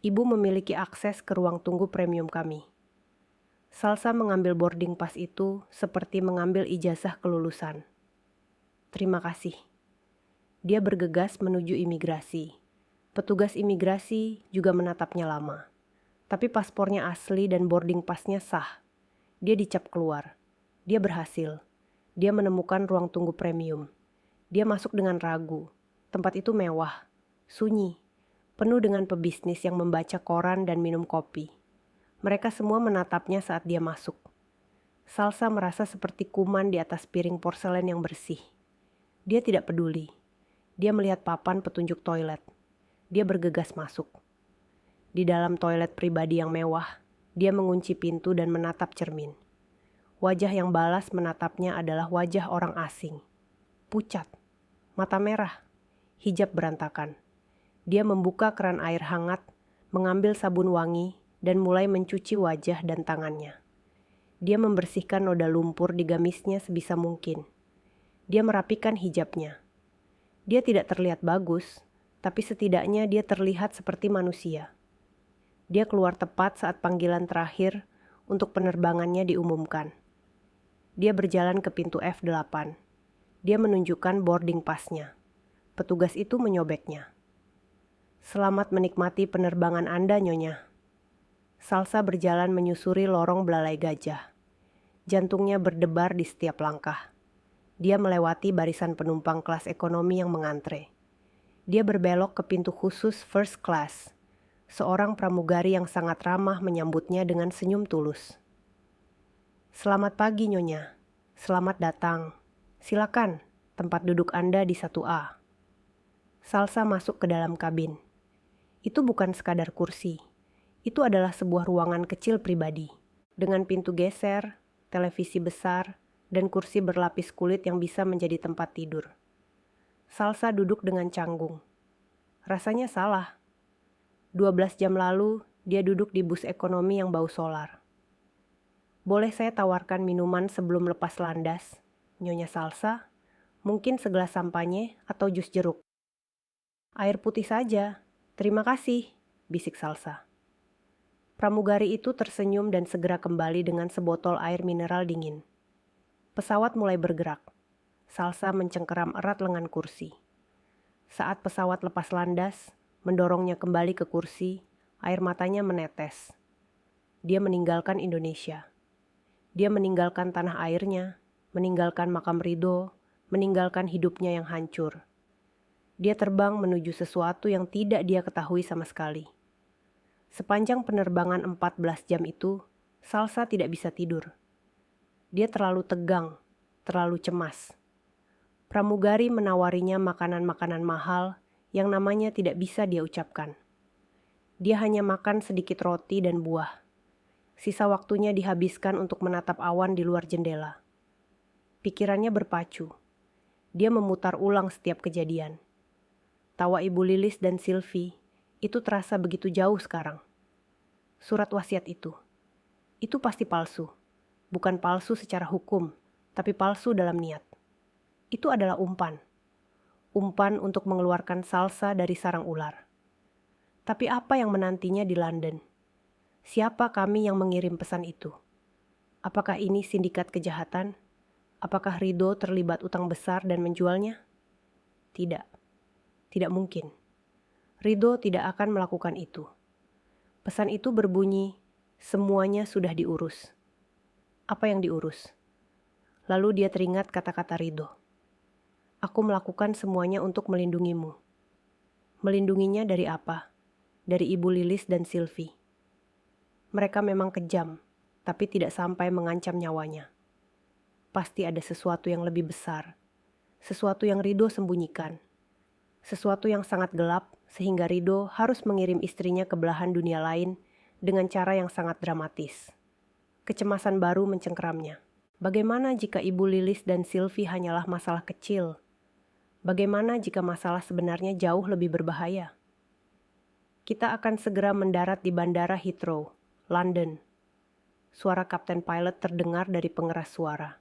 Ibu memiliki akses ke ruang tunggu premium kami." Salsa mengambil boarding pass itu seperti mengambil ijazah kelulusan. "Terima kasih." Dia bergegas menuju imigrasi. Petugas imigrasi juga menatapnya lama. Tapi paspornya asli dan boarding pass-nya sah. Dia dicap keluar. Dia berhasil. Dia menemukan ruang tunggu premium. Dia masuk dengan ragu. Tempat itu mewah, sunyi, penuh dengan pebisnis yang membaca koran dan minum kopi. Mereka semua menatapnya saat dia masuk. Salsa merasa seperti kuman di atas piring porselen yang bersih. Dia tidak peduli. Dia melihat papan petunjuk toilet. Dia bergegas masuk. Di dalam toilet pribadi yang mewah, dia mengunci pintu dan menatap cermin. Wajah yang balas menatapnya adalah wajah orang asing. Pucat, mata merah, hijab berantakan. Dia membuka keran air hangat, mengambil sabun wangi, dan mulai mencuci wajah dan tangannya. Dia membersihkan noda lumpur di gamisnya sebisa mungkin. Dia merapikan hijabnya. Dia tidak terlihat bagus, tapi setidaknya dia terlihat seperti manusia. Dia keluar tepat saat panggilan terakhir untuk penerbangannya diumumkan. Dia berjalan ke pintu F8. Dia menunjukkan boarding pass-nya. Petugas itu menyobeknya. "Selamat menikmati penerbangan Anda, Nyonya." Salsa berjalan menyusuri lorong belalai gajah. Jantungnya berdebar di setiap langkah. Dia melewati barisan penumpang kelas ekonomi yang mengantre. Dia berbelok ke pintu khusus first class. Seorang pramugari yang sangat ramah menyambutnya dengan senyum tulus. "Selamat pagi, Nyonya. Selamat datang. Silakan, tempat duduk Anda di 1A." Salsa masuk ke dalam kabin. Itu bukan sekadar kursi. Itu adalah sebuah ruangan kecil pribadi. Dengan pintu geser, televisi besar, dan kursi berlapis kulit yang bisa menjadi tempat tidur. Salsa duduk dengan canggung. Rasanya salah. 12 jam lalu, dia duduk di bus ekonomi yang bau solar. "Boleh saya tawarkan minuman sebelum lepas landas, Nyonya Salsa? Mungkin segelas sampanye atau jus jeruk." "Air putih saja. Terima kasih," bisik Salsa. Pramugari itu tersenyum dan segera kembali dengan sebotol air mineral dingin. Pesawat mulai bergerak. Salsa mencengkeram erat lengan kursi. Saat pesawat lepas landas, mendorongnya kembali ke kursi, air matanya menetes. Dia meninggalkan Indonesia. Dia meninggalkan tanah airnya, meninggalkan makam Ridho, meninggalkan hidupnya yang hancur. Dia terbang menuju sesuatu yang tidak dia ketahui sama sekali. Sepanjang penerbangan 14 jam itu, Salsa tidak bisa tidur. Dia terlalu tegang, terlalu cemas. Pramugari menawarinya makanan-makanan mahal yang namanya tidak bisa dia ucapkan. Dia hanya makan sedikit roti dan buah. Sisa waktunya dihabiskan untuk menatap awan di luar jendela. Pikirannya berpacu. Dia memutar ulang setiap kejadian. Tawa Ibu Lilis dan Sylvie itu terasa begitu jauh sekarang. Surat wasiat itu pasti palsu. Bukan palsu secara hukum, tapi palsu dalam niat. Itu adalah umpan. Umpan untuk mengeluarkan Salsa dari sarang ular. Tapi apa yang menantinya di London? Siapa kami yang mengirim pesan itu? Apakah ini sindikat kejahatan? Apakah Ridho terlibat utang besar dan menjualnya? Tidak. Tidak mungkin. Ridho tidak akan melakukan itu. Pesan itu berbunyi, semuanya sudah diurus. Apa yang diurus? Lalu dia teringat kata-kata Ridho. "Aku melakukan semuanya untuk melindungimu." Melindunginya dari apa? Dari Ibu Lilis dan Sylvie. Mereka memang kejam, tapi tidak sampai mengancam nyawanya. Pasti ada sesuatu yang lebih besar. Sesuatu yang Ridho sembunyikan. Sesuatu yang sangat gelap sehingga Ridho harus mengirim istrinya ke belahan dunia lain dengan cara yang sangat dramatis. Kecemasan baru mencengkeramnya. Bagaimana jika Ibu Lilis dan Sylvie hanyalah masalah kecil? Bagaimana jika masalah sebenarnya jauh lebih berbahaya? Kita akan segera mendarat di Bandara Heathrow, London. Suara Kapten Pilot terdengar dari pengeras suara.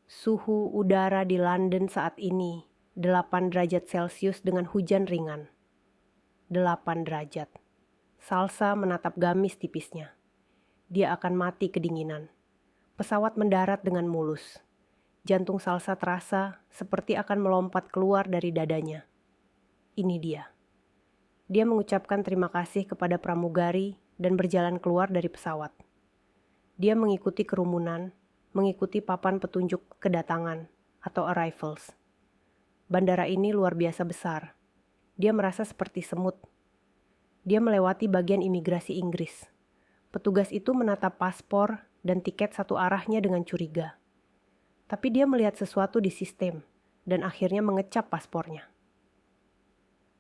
Suhu udara di London saat ini 8 derajat Celcius dengan hujan ringan. 8 derajat. Salsa menatap gamis tipisnya. Dia akan mati kedinginan. Pesawat mendarat dengan mulus. Jantung Salsa terasa seperti akan melompat keluar dari dadanya. Ini dia. Dia mengucapkan terima kasih kepada pramugari dan berjalan keluar dari pesawat. Dia mengikuti kerumunan, mengikuti papan petunjuk kedatangan atau arrivals. Bandara ini luar biasa besar. Dia merasa seperti semut. Dia melewati bagian imigrasi Inggris. Petugas itu menatap paspor dan tiket satu arahnya dengan curiga. Tapi dia melihat sesuatu di sistem dan akhirnya mengecap paspornya.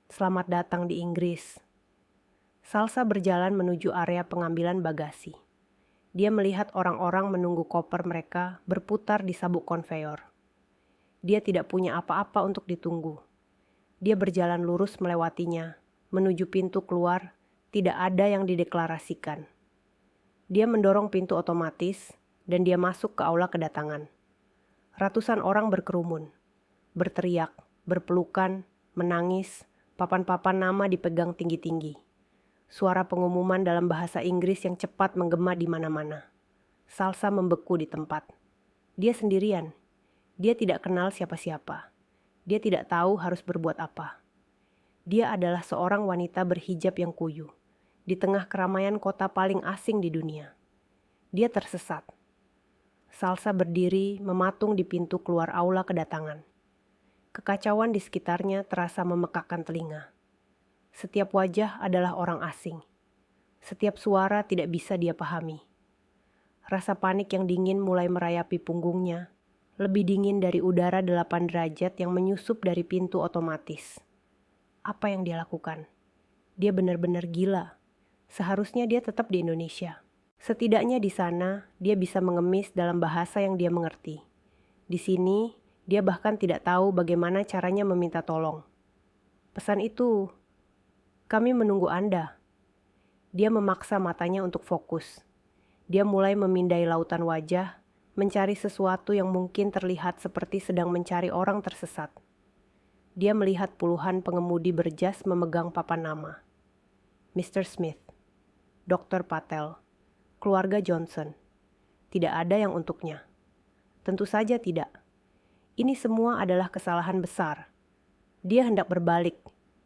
Selamat datang di Inggris. Salsa berjalan menuju area pengambilan bagasi. Dia melihat orang-orang menunggu koper mereka berputar di sabuk konveyor. Dia tidak punya apa-apa untuk ditunggu. Dia berjalan lurus melewatinya, menuju pintu keluar, tidak ada yang dideklarasikan. Dia mendorong pintu otomatis, dan dia masuk ke aula kedatangan. Ratusan orang berkerumun, berteriak, berpelukan, menangis, papan-papan nama dipegang tinggi-tinggi. Suara pengumuman dalam bahasa Inggris yang cepat menggema di mana-mana. Salsa membeku di tempat. Dia sendirian. Dia tidak kenal siapa-siapa. Dia tidak tahu harus berbuat apa. Dia adalah seorang wanita berhijab yang kuyu, di tengah keramaian kota paling asing di dunia. Dia tersesat. Salsa berdiri mematung di pintu keluar aula kedatangan. Kekacauan di sekitarnya terasa memekakkan telinga. Setiap wajah adalah orang asing. Setiap suara tidak bisa dia pahami. Rasa panik yang dingin mulai merayapi punggungnya, lebih dingin dari udara 8 derajat yang menyusup dari pintu otomatis. Apa yang dia lakukan? Dia benar-benar gila. Seharusnya dia tetap di Indonesia. Setidaknya di sana, dia bisa mengemis dalam bahasa yang dia mengerti. Di sini, dia bahkan tidak tahu bagaimana caranya meminta tolong. Pesan itu, "Kami menunggu Anda." Dia memaksa matanya untuk fokus. Dia mulai memindai lautan wajah, mencari sesuatu yang mungkin terlihat seperti sedang mencari orang tersesat. Dia melihat puluhan pengemudi berjas memegang papan nama. Mr. Smith, Dr. Patel, keluarga Johnson. Tidak ada yang untuknya. Tentu saja tidak. Ini semua adalah kesalahan besar. Dia hendak berbalik,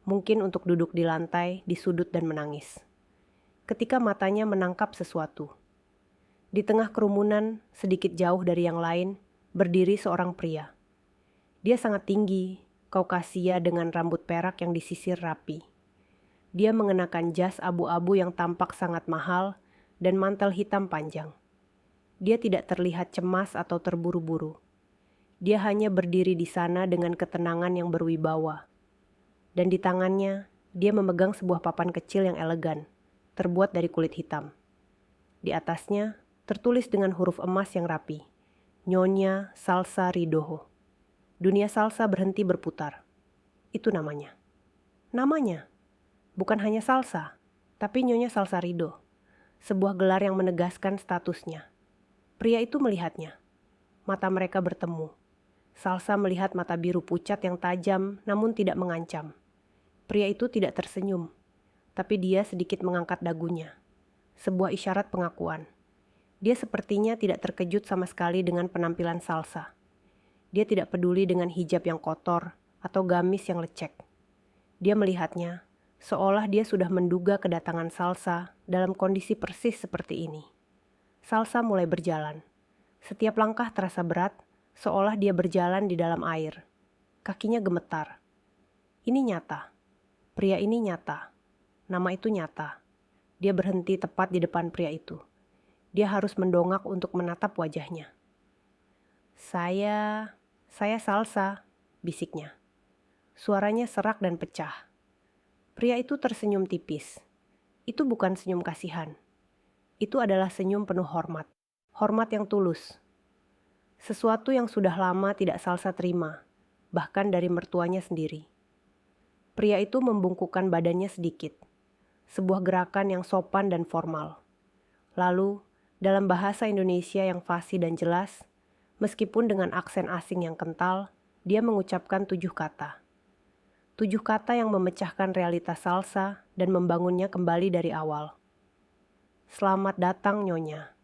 mungkin untuk duduk di lantai, di sudut dan menangis. Ketika matanya menangkap sesuatu. Di tengah kerumunan, sedikit jauh dari yang lain, berdiri seorang pria. Dia sangat tinggi, Kaukasia dengan rambut perak yang disisir rapi. Dia mengenakan jas abu-abu yang tampak sangat mahal dan mantel hitam panjang. Dia tidak terlihat cemas atau terburu-buru. Dia hanya berdiri di sana dengan ketenangan yang berwibawa. Dan di tangannya, dia memegang sebuah papan kecil yang elegan, terbuat dari kulit hitam. Di atasnya, tertulis dengan huruf emas yang rapi, Nyonya Salsa Ridho. Dunia salsa berhenti berputar. Itu namanya. Namanya. Bukan hanya salsa, tapi Nyonya Salsa Ridho. Sebuah gelar yang menegaskan statusnya. Pria itu melihatnya. Mata mereka bertemu. Salsa melihat mata biru pucat yang tajam namun tidak mengancam. Pria itu tidak tersenyum, tapi dia sedikit mengangkat dagunya. Sebuah isyarat pengakuan. Dia sepertinya tidak terkejut sama sekali dengan penampilan Salsa. Dia tidak peduli dengan hijab yang kotor atau gamis yang lecek. Dia melihatnya, seolah dia sudah menduga kedatangan Salsa dalam kondisi persis seperti ini. Salsa mulai berjalan. Setiap langkah terasa berat, seolah dia berjalan di dalam air. Kakinya gemetar. Ini nyata. Pria ini nyata. Nama itu nyata. Dia berhenti tepat di depan pria itu. Dia harus mendongak untuk menatap wajahnya. Saya Salsa, bisiknya. Suaranya serak dan pecah. Pria itu tersenyum tipis. Itu bukan senyum kasihan. Itu adalah senyum penuh hormat. Hormat yang tulus. Sesuatu yang sudah lama tidak Salsa terima, bahkan dari mertuanya sendiri. Pria itu membungkukkan badannya sedikit. Sebuah gerakan yang sopan dan formal. Lalu, Dalam bahasa Indonesia yang fasih dan jelas, meskipun dengan aksen asing yang kental, dia mengucapkan 7 kata. 7 kata yang memecahkan realitas salsa dan membangunnya kembali dari awal. Selamat datang, Nyonya.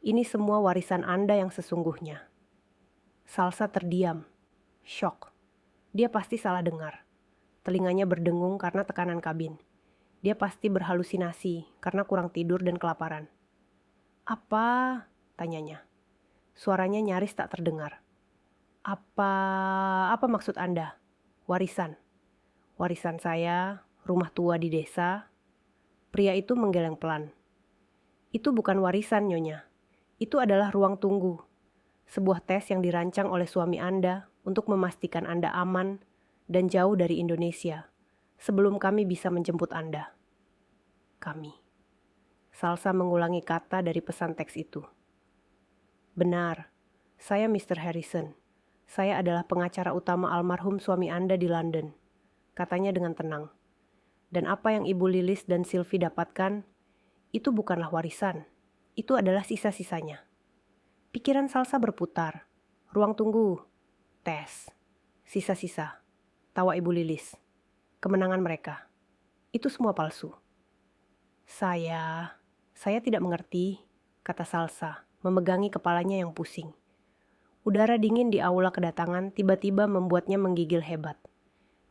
Ini semua warisan Anda yang sesungguhnya. Salsa terdiam. Syok. Dia pasti salah dengar. Telinganya berdengung karena tekanan kabin. Dia pasti berhalusinasi karena kurang tidur dan kelaparan. Apa? Tanyanya. Suaranya nyaris tak terdengar. Apa maksud Anda? Warisan. Warisan saya, rumah tua di desa. Pria itu menggeleng pelan. Itu bukan warisan, Nyonya. Itu adalah ruang tunggu. Sebuah tes yang dirancang oleh suami Anda untuk memastikan Anda aman dan jauh dari Indonesia sebelum kami bisa menjemput Anda. Kami. Salsa mengulangi kata dari pesan teks itu. Benar, saya Mr. Harrison. Saya adalah pengacara utama almarhum suami Anda di London, katanya dengan tenang. Dan apa yang Ibu Lilis dan Sylvie dapatkan, itu bukanlah warisan. Itu adalah sisa-sisanya. Pikiran Salsa berputar. Ruang tunggu. Tes. Sisa-sisa. Tawa Ibu Lilis. Kemenangan mereka. Itu semua palsu. Saya tidak mengerti, kata Salsa, memegangi kepalanya yang pusing. Udara dingin di aula kedatangan tiba-tiba membuatnya menggigil hebat.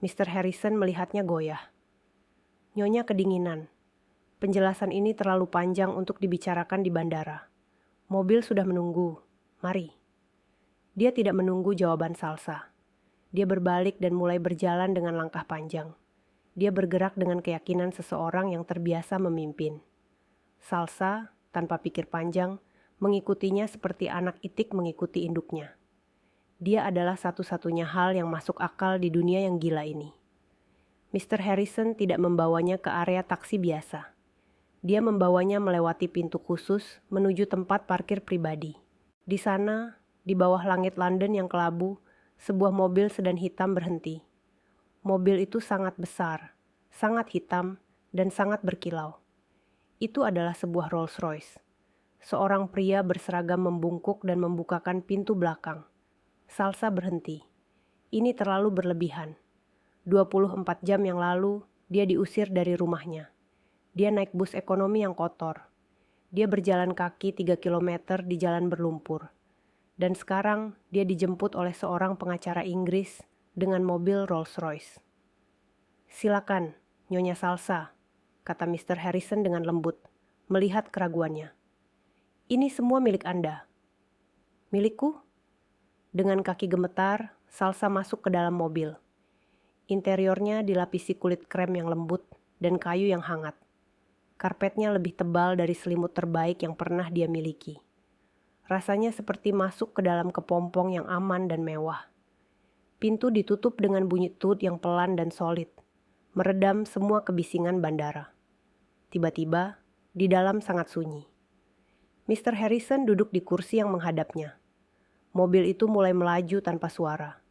Mr. Harrison melihatnya goyah. Nyonya kedinginan. Penjelasan ini terlalu panjang untuk dibicarakan di bandara. Mobil sudah menunggu. Mari. Dia tidak menunggu jawaban Salsa. Dia berbalik dan mulai berjalan dengan langkah panjang. Dia bergerak dengan keyakinan seseorang yang terbiasa memimpin. Salsa, tanpa pikir panjang, mengikutinya seperti anak itik mengikuti induknya. Dia adalah satu-satunya hal yang masuk akal di dunia yang gila ini. Mr. Harrison tidak membawanya ke area taksi biasa. Dia membawanya melewati pintu khusus menuju tempat parkir pribadi. Di sana, di bawah langit London yang kelabu, sebuah mobil sedan hitam berhenti. Mobil itu sangat besar, sangat hitam, dan sangat berkilau. Itu adalah sebuah Rolls Royce. Seorang pria berseragam membungkuk dan membukakan pintu belakang. Salsa berhenti. Ini terlalu berlebihan. 24 jam yang lalu, dia diusir dari rumahnya. Dia naik bus ekonomi yang kotor. Dia berjalan kaki 3 kilometer di jalan berlumpur. Dan sekarang dia dijemput oleh seorang pengacara Inggris dengan mobil Rolls Royce. Silakan, Nyonya Salsa, kata Mr. Harrison dengan lembut, melihat keraguannya. Ini semua milik Anda. Milikku? Dengan kaki gemetar, Salsa masuk ke dalam mobil. Interiornya dilapisi kulit krem yang lembut dan kayu yang hangat. Karpetnya lebih tebal dari selimut terbaik yang pernah dia miliki. Rasanya seperti masuk ke dalam kepompong yang aman dan mewah. Pintu ditutup dengan bunyi tut yang pelan dan solid, meredam semua kebisingan bandara. Tiba-tiba, di dalam sangat sunyi. Mr. Harrison duduk di kursi yang menghadapnya. Mobil itu mulai melaju tanpa suara.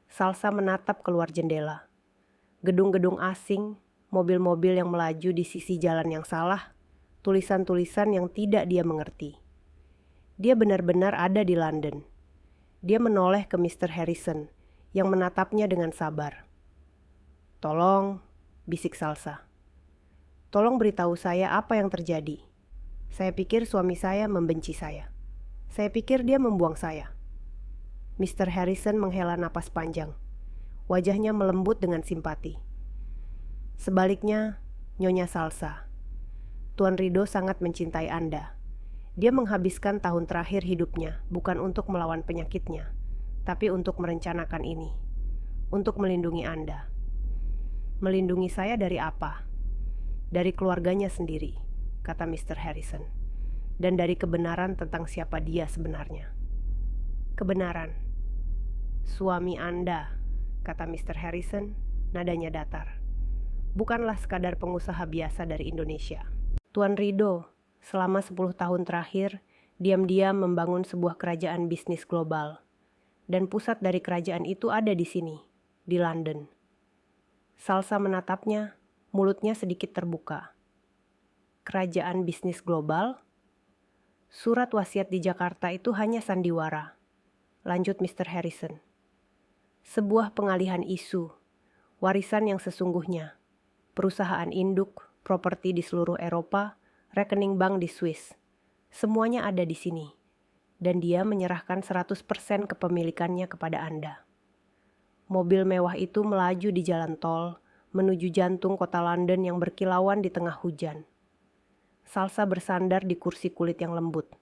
Salsa menatap keluar jendela. Gedung-gedung asing, mobil-mobil yang melaju di sisi jalan yang salah, tulisan-tulisan yang tidak dia mengerti. Dia benar-benar ada di London. Dia menoleh ke Mr. Harrison yang menatapnya dengan sabar. Tolong, bisik Salsa. Tolong beritahu saya apa yang terjadi. Saya pikir suami saya membenci saya. Saya pikir dia membuang saya. Mr. Harrison menghela napas panjang. Wajahnya melembut dengan simpati. Sebaliknya, Nyonya Salsa, Tuan Rido sangat mencintai Anda. Dia menghabiskan tahun terakhir hidupnya bukan untuk melawan penyakitnya, tapi untuk merencanakan ini, untuk melindungi Anda. Melindungi saya dari apa? Dari keluarganya sendiri, kata Mr. Harrison, dan dari kebenaran tentang siapa dia sebenarnya. Kebenaran. Suami Anda, kata Mr. Harrison, nadanya datar. Bukanlah sekadar pengusaha biasa dari Indonesia. Tuan Rido, selama 10 tahun terakhir, diam-diam membangun sebuah kerajaan bisnis global. Dan pusat dari kerajaan itu ada di sini, di London. Salsa menatapnya, mulutnya sedikit terbuka. Kerajaan bisnis global? Surat wasiat di Jakarta itu hanya sandiwara. Lanjut Mr. Harrison. Sebuah pengalihan isu, warisan yang sesungguhnya, perusahaan induk, properti di seluruh Eropa, rekening bank di Swiss. Semuanya ada di sini. Dan dia menyerahkan 100% kepemilikannya kepada Anda. Mobil mewah itu melaju di jalan tol, menuju jantung kota London yang berkilauan di tengah hujan. Salsa bersandar di kursi kulit yang lembut.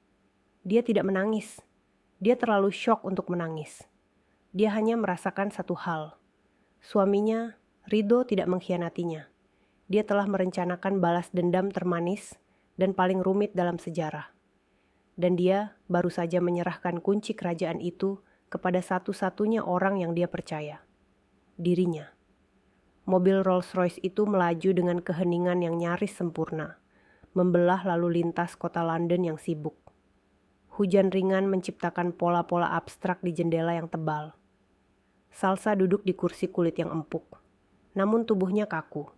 Dia tidak menangis. Dia terlalu syok untuk menangis. Dia hanya merasakan satu hal. Suaminya, Rido, tidak mengkhianatinya. Dia telah merencanakan balas dendam termanis dan paling rumit dalam sejarah. Dan dia baru saja menyerahkan kunci kerajaan itu kepada satu-satunya orang yang dia percaya. Dirinya. Mobil Rolls-Royce itu melaju dengan keheningan yang nyaris sempurna, membelah lalu lintas kota London yang sibuk. Hujan ringan menciptakan pola-pola abstrak di jendela yang tebal. Salsa duduk di kursi kulit yang empuk, namun tubuhnya kaku.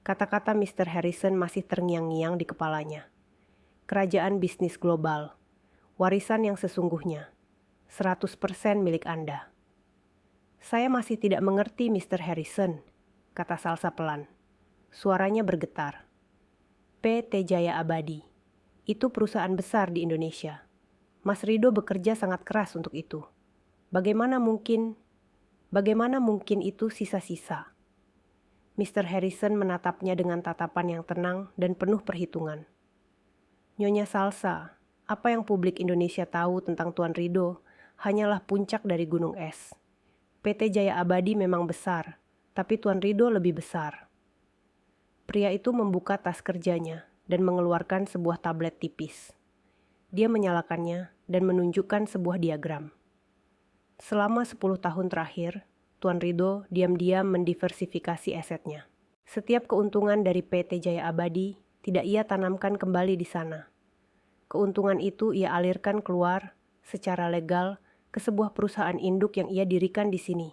Kata-kata Mr. Harrison masih terngiang-ngiang di kepalanya. Kerajaan bisnis global, warisan yang sesungguhnya, 100% milik Anda. Saya masih tidak mengerti Mr. Harrison, kata Salsa pelan. Suaranya bergetar. PT Jaya Abadi, itu perusahaan besar di Indonesia. Mas Rido bekerja sangat keras untuk itu. Bagaimana mungkin itu sisa-sisa? Mr. Harrison menatapnya dengan tatapan yang tenang dan penuh perhitungan. Nyonya Salsa, apa yang publik Indonesia tahu tentang Tuan Rido hanyalah puncak dari gunung es. PT Jaya Abadi memang besar, tapi Tuan Rido lebih besar. Pria itu membuka tas kerjanya dan mengeluarkan sebuah tablet tipis. Dia menyalakannya dan menunjukkan sebuah diagram. Selama 10 tahun terakhir, Tuan Rido diam-diam mendiversifikasi asetnya. Setiap keuntungan dari PT Jaya Abadi tidak ia tanamkan kembali di sana. Keuntungan itu ia alirkan keluar secara legal ke sebuah perusahaan induk yang ia dirikan di sini,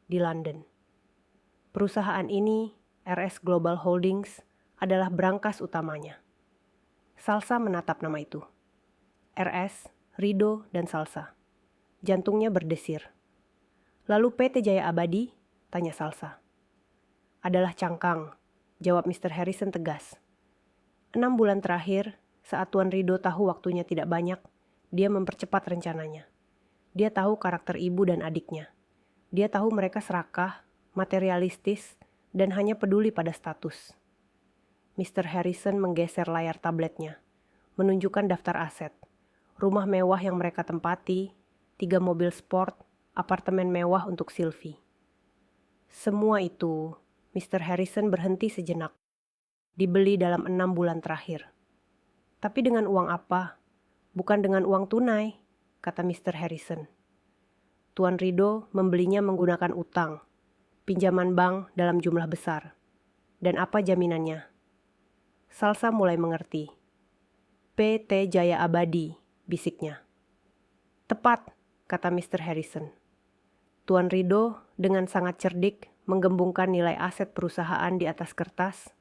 di London. Perusahaan ini, RS Global Holdings, adalah brankas utamanya. Salsa menatap nama itu. RS, Rido, dan Salsa. Jantungnya berdesir. Lalu PT Jaya Abadi? Tanya Salsa. Adalah cangkang, jawab Mr. Harrison tegas. 6 bulan terakhir, saat Tuan Rido tahu waktunya tidak banyak, dia mempercepat rencananya. Dia tahu karakter ibu dan adiknya. Dia tahu mereka serakah, materialistis, dan hanya peduli pada status. Mr. Harrison menggeser layar tabletnya, menunjukkan daftar aset, rumah mewah yang mereka tempati, 3 mobil sport, apartemen mewah untuk Sylvie. Semua itu, Mr. Harrison berhenti sejenak, dibeli dalam 6 bulan terakhir. Tapi dengan uang apa? Bukan dengan uang tunai, kata Mr. Harrison. Tuan Rido membelinya menggunakan utang, pinjaman bank dalam jumlah besar. Dan apa jaminannya? Salsa mulai mengerti. PT Jaya Abadi, bisiknya. Tepat, kata Mr. Harrison. Tuan Rido dengan sangat cerdik menggembungkan nilai aset perusahaan di atas kertas,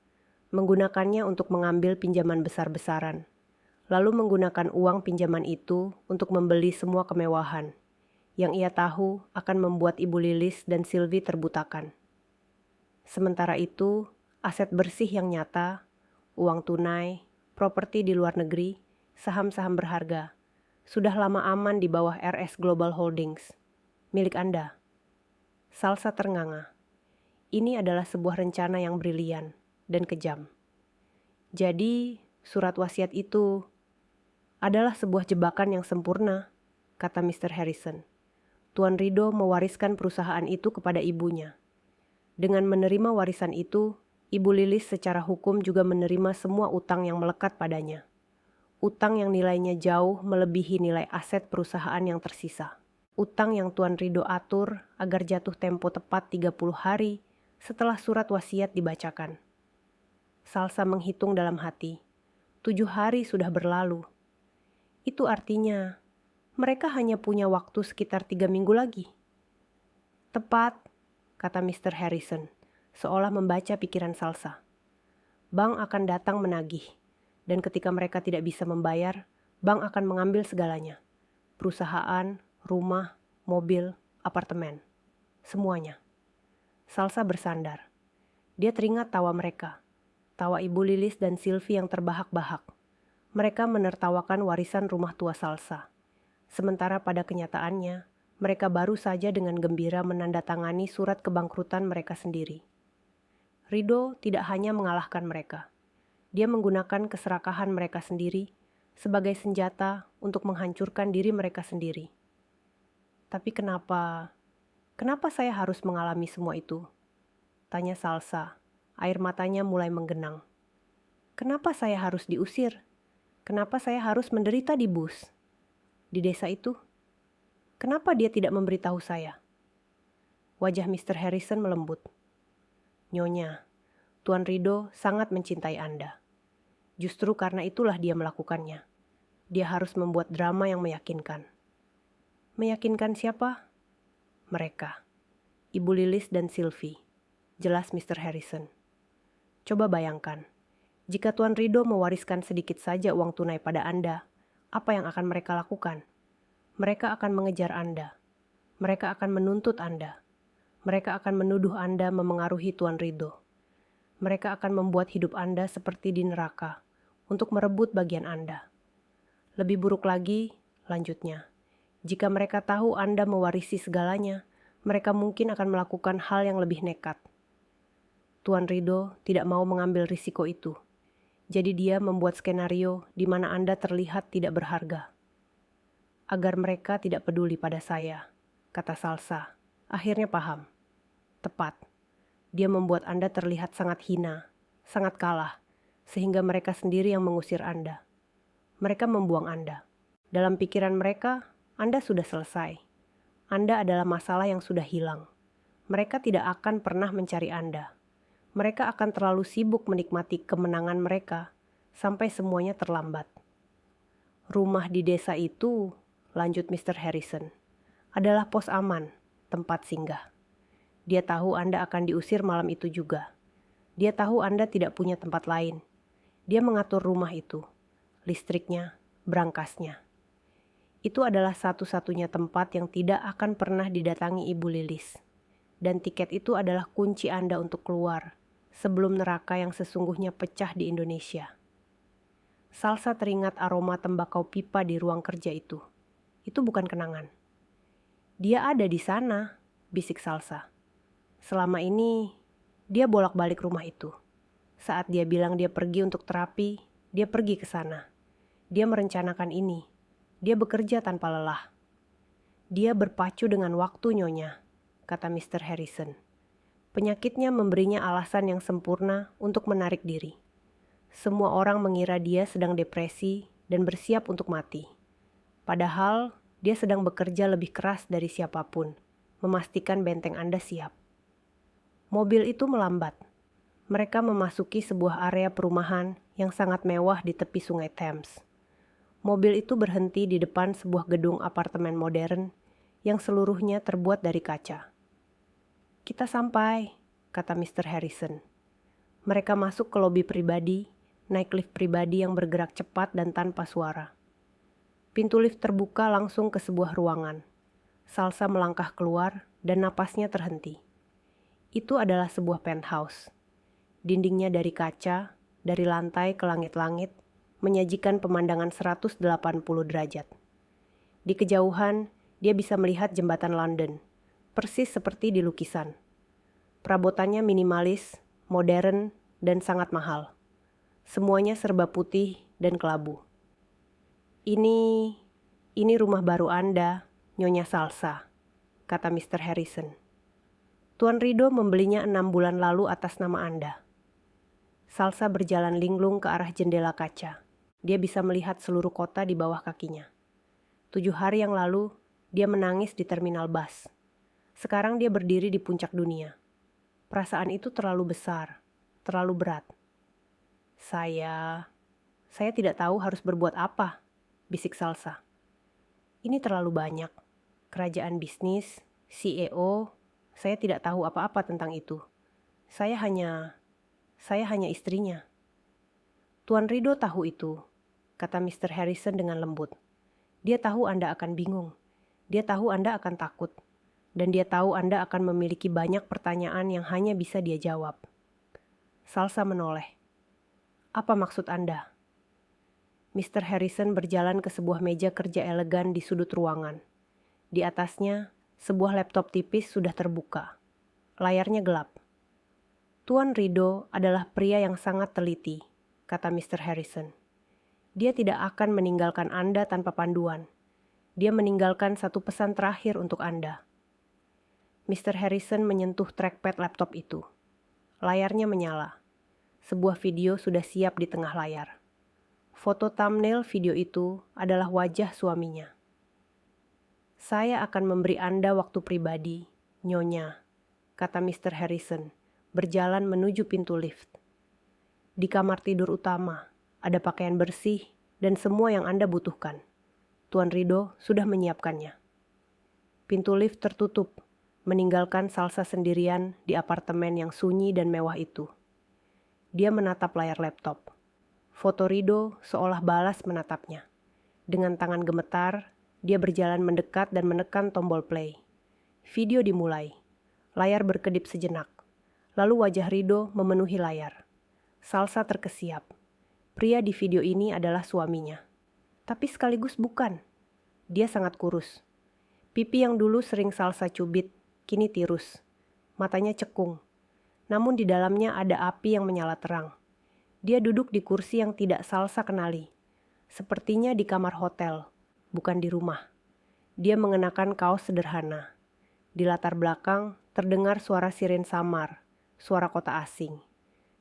menggunakannya untuk mengambil pinjaman besar-besaran, lalu menggunakan uang pinjaman itu untuk membeli semua kemewahan yang ia tahu akan membuat Ibu Lilis dan Sylvie terbutakan. Sementara itu, aset bersih yang nyata, uang tunai, properti di luar negeri, saham-saham berharga, sudah lama aman di bawah RS Global Holdings, milik Anda. Salsa ternganga. Ini adalah sebuah rencana yang brilian dan kejam. Jadi, surat wasiat itu adalah sebuah jebakan yang sempurna, kata Mr. Harrison. Tuan Rido mewariskan perusahaan itu kepada ibunya. Dengan menerima warisan itu, Ibu Lilis secara hukum juga menerima semua utang yang melekat padanya. Utang yang nilainya jauh melebihi nilai aset perusahaan yang tersisa. Utang yang Tuan Rido atur agar jatuh tempo tepat 30 hari setelah surat wasiat dibacakan. Salsa menghitung dalam hati. 7 hari sudah berlalu. Itu artinya mereka hanya punya waktu sekitar 3 minggu lagi. Tepat, kata Mr. Harrison, seolah membaca pikiran Salsa. Bank akan datang menagih, dan ketika mereka tidak bisa membayar, Bank akan mengambil segalanya. Perusahaan, rumah, mobil, apartemen. Semuanya. Salsa bersandar. Dia teringat tawa mereka. Tawa Ibu Lilis dan Sylvie yang terbahak-bahak. Mereka menertawakan warisan rumah tua Salsa. Sementara pada kenyataannya, mereka baru saja dengan gembira menandatangani surat kebangkrutan mereka sendiri. Rido tidak hanya mengalahkan mereka. Dia menggunakan keserakahan mereka sendiri sebagai senjata untuk menghancurkan diri mereka sendiri. Tapi kenapa saya harus mengalami semua itu? Tanya Salsa. Air matanya mulai menggenang. Kenapa saya harus diusir? Kenapa saya harus menderita di bus? Di desa itu? Kenapa dia tidak memberitahu saya? Wajah Mr. Harrison melembut. Nyonya, Tuan Rido sangat mencintai Anda. Justru karena itulah dia melakukannya. Dia harus membuat drama yang meyakinkan. Meyakinkan siapa? Mereka. Ibu Lilis dan Sylvie. Jelas Mr. Harrison. Coba bayangkan, jika Tuan Rido mewariskan sedikit saja uang tunai pada Anda, apa yang akan mereka lakukan? Mereka akan mengejar Anda. Mereka akan menuntut Anda. Mereka akan menuduh Anda memengaruhi Tuan Rido. Mereka akan membuat hidup Anda seperti di neraka untuk merebut bagian Anda. Lebih buruk lagi, lanjutnya, jika mereka tahu Anda mewarisi segalanya, mereka mungkin akan melakukan hal yang lebih nekat. Tuan Rido tidak mau mengambil risiko itu. Jadi dia membuat skenario di mana Anda terlihat tidak berharga. Agar mereka tidak peduli pada saya, kata Salsa. Akhirnya paham. Tepat. Dia membuat Anda terlihat sangat hina, sangat kalah, sehingga mereka sendiri yang mengusir Anda. Mereka membuang Anda. Dalam pikiran mereka, Anda sudah selesai. Anda adalah masalah yang sudah hilang. Mereka tidak akan pernah mencari Anda. Mereka akan terlalu sibuk menikmati kemenangan mereka sampai semuanya terlambat. Rumah di desa itu, lanjut Mr. Harrison, adalah pos aman, tempat singgah. Dia tahu Anda akan diusir malam itu juga. Dia tahu Anda tidak punya tempat lain. Dia mengatur rumah itu, listriknya, berangkasnya. Itu adalah satu-satunya tempat yang tidak akan pernah didatangi Ibu Lilis. Dan tiket itu adalah kunci Anda untuk keluar sebelum neraka yang sesungguhnya pecah di Indonesia. Salsa teringat aroma tembakau pipa di ruang kerja itu. Itu bukan kenangan. Dia ada di sana, bisik Salsa. Selama ini, dia bolak-balik rumah itu. Saat dia bilang dia pergi untuk terapi, dia pergi ke sana. Dia merencanakan ini. Dia bekerja tanpa lelah. Dia berpacu dengan waktu, Nyonya, kata Mr. Harrison. Penyakitnya memberinya alasan yang sempurna untuk menarik diri. Semua orang mengira dia sedang depresi dan bersiap untuk mati. Padahal, dia sedang bekerja lebih keras dari siapapun, memastikan benteng Anda siap. Mobil itu melambat. Mereka memasuki sebuah area perumahan yang sangat mewah di tepi Sungai Thames. Mobil itu berhenti di depan sebuah gedung apartemen modern yang seluruhnya terbuat dari kaca. Kita sampai, kata Mr. Harrison. Mereka masuk ke lobi pribadi, naik lift pribadi yang bergerak cepat dan tanpa suara. Pintu lift terbuka langsung ke sebuah ruangan. Salsa melangkah keluar dan napasnya terhenti. Itu adalah sebuah penthouse. Dindingnya dari kaca, dari lantai ke langit-langit, menyajikan pemandangan 180 derajat. Di kejauhan, dia bisa melihat jembatan London, persis seperti di lukisan. Perabotannya minimalis, modern, dan sangat mahal. Semuanya serba putih dan kelabu. Ini rumah baru Anda, Nyonya Salsa, kata Mr. Harrison. Tuan Rido membelinya 6 bulan lalu atas nama Anda. Salsa berjalan linglung ke arah jendela kaca. Dia bisa melihat seluruh kota di bawah kakinya. 7 hari yang lalu, dia menangis di terminal bus. Sekarang dia berdiri di puncak dunia. Perasaan itu terlalu besar, terlalu berat. Saya tidak tahu harus berbuat apa, bisik Salsa. Ini terlalu banyak. Kerajaan bisnis, CEO, saya tidak tahu apa-apa tentang itu. Saya hanya istrinya. Tuan Rido tahu itu, kata Mr. Harrison dengan lembut. Dia tahu Anda akan bingung. Dia tahu Anda akan takut. Dan dia tahu Anda akan memiliki banyak pertanyaan yang hanya bisa dia jawab. Salsa menoleh. Apa maksud Anda? Mr. Harrison berjalan ke sebuah meja kerja elegan di sudut ruangan. Di atasnya, sebuah laptop tipis sudah terbuka. Layarnya gelap. Tuan Rido adalah pria yang sangat teliti, kata Mr. Harrison. Dia tidak akan meninggalkan Anda tanpa panduan. Dia meninggalkan satu pesan terakhir untuk Anda. Mr. Harrison menyentuh trackpad laptop itu. Layarnya menyala. Sebuah video sudah siap di tengah layar. Foto thumbnail video itu adalah wajah suaminya. Saya akan memberi Anda waktu pribadi, Nyonya, kata Mr. Harrison, berjalan menuju pintu lift. Di kamar tidur utama, ada pakaian bersih dan semua yang Anda butuhkan. Tuan Rido sudah menyiapkannya. Pintu lift tertutup, meninggalkan Salsa sendirian di apartemen yang sunyi dan mewah itu. Dia menatap layar laptop. Foto Rido seolah balas menatapnya. Dengan tangan gemetar, dia berjalan mendekat dan menekan tombol play. Video dimulai. Layar berkedip sejenak. Lalu wajah Rido memenuhi layar. Salsa terkesiap. Pria di video ini adalah suaminya. Tapi sekaligus bukan. Dia sangat kurus. Pipi yang dulu sering Salsa cubit, kini tirus. Matanya cekung. Namun di dalamnya ada api yang menyala terang. Dia duduk di kursi yang tidak Salsa kenali. Sepertinya di kamar hotel, bukan di rumah. Dia mengenakan kaos sederhana. Di latar belakang terdengar suara siren samar. Suara kota asing.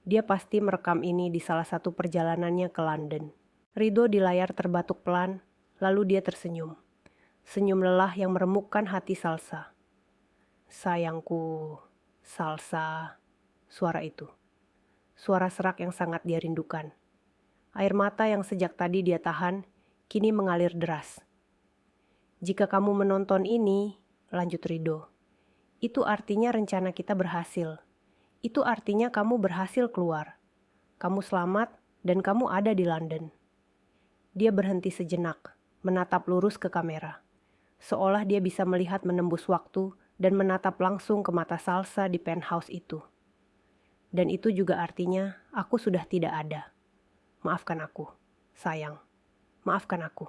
Dia pasti merekam ini di salah satu perjalanannya ke London. Rido di layar terbatuk pelan, lalu dia tersenyum. Senyum lelah yang meremukkan hati Salsa. Sayangku, Salsa, suara itu. Suara serak yang sangat dia rindukan. Air mata yang sejak tadi dia tahan, kini mengalir deras. Jika kamu menonton ini, lanjut Rido, itu artinya rencana kita berhasil. Itu artinya kamu berhasil keluar. Kamu selamat dan kamu ada di London. Dia berhenti sejenak, menatap lurus ke kamera. Seolah dia bisa melihat menembus waktu dan menatap langsung ke mata Salsa di penthouse itu. Dan itu juga artinya aku sudah tidak ada. Maafkan aku, sayang. Maafkan aku.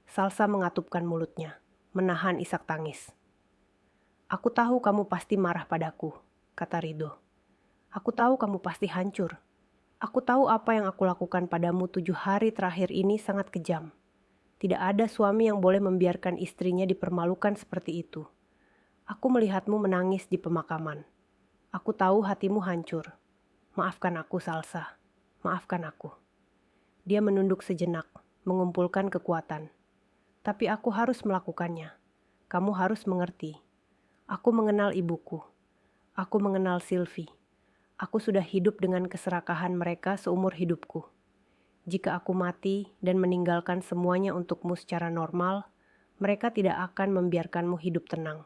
Salsa mengatupkan mulutnya, menahan isak tangis. Aku tahu kamu pasti marah padaku, kata Rido. Aku tahu kamu pasti hancur. Aku tahu apa yang aku lakukan padamu 7 hari terakhir ini sangat kejam. Tidak ada suami yang boleh membiarkan istrinya dipermalukan seperti itu. Aku melihatmu menangis di pemakaman. Aku tahu hatimu hancur. Maafkan aku, Salsa. Maafkan aku. Dia menunduk sejenak, mengumpulkan kekuatan. Tapi aku harus melakukannya. Kamu harus mengerti. Aku mengenal ibuku. Aku mengenal Sylvie. Aku sudah hidup dengan keserakahan mereka seumur hidupku. Jika aku mati dan meninggalkan semuanya untukmu secara normal, mereka tidak akan membiarkanmu hidup tenang.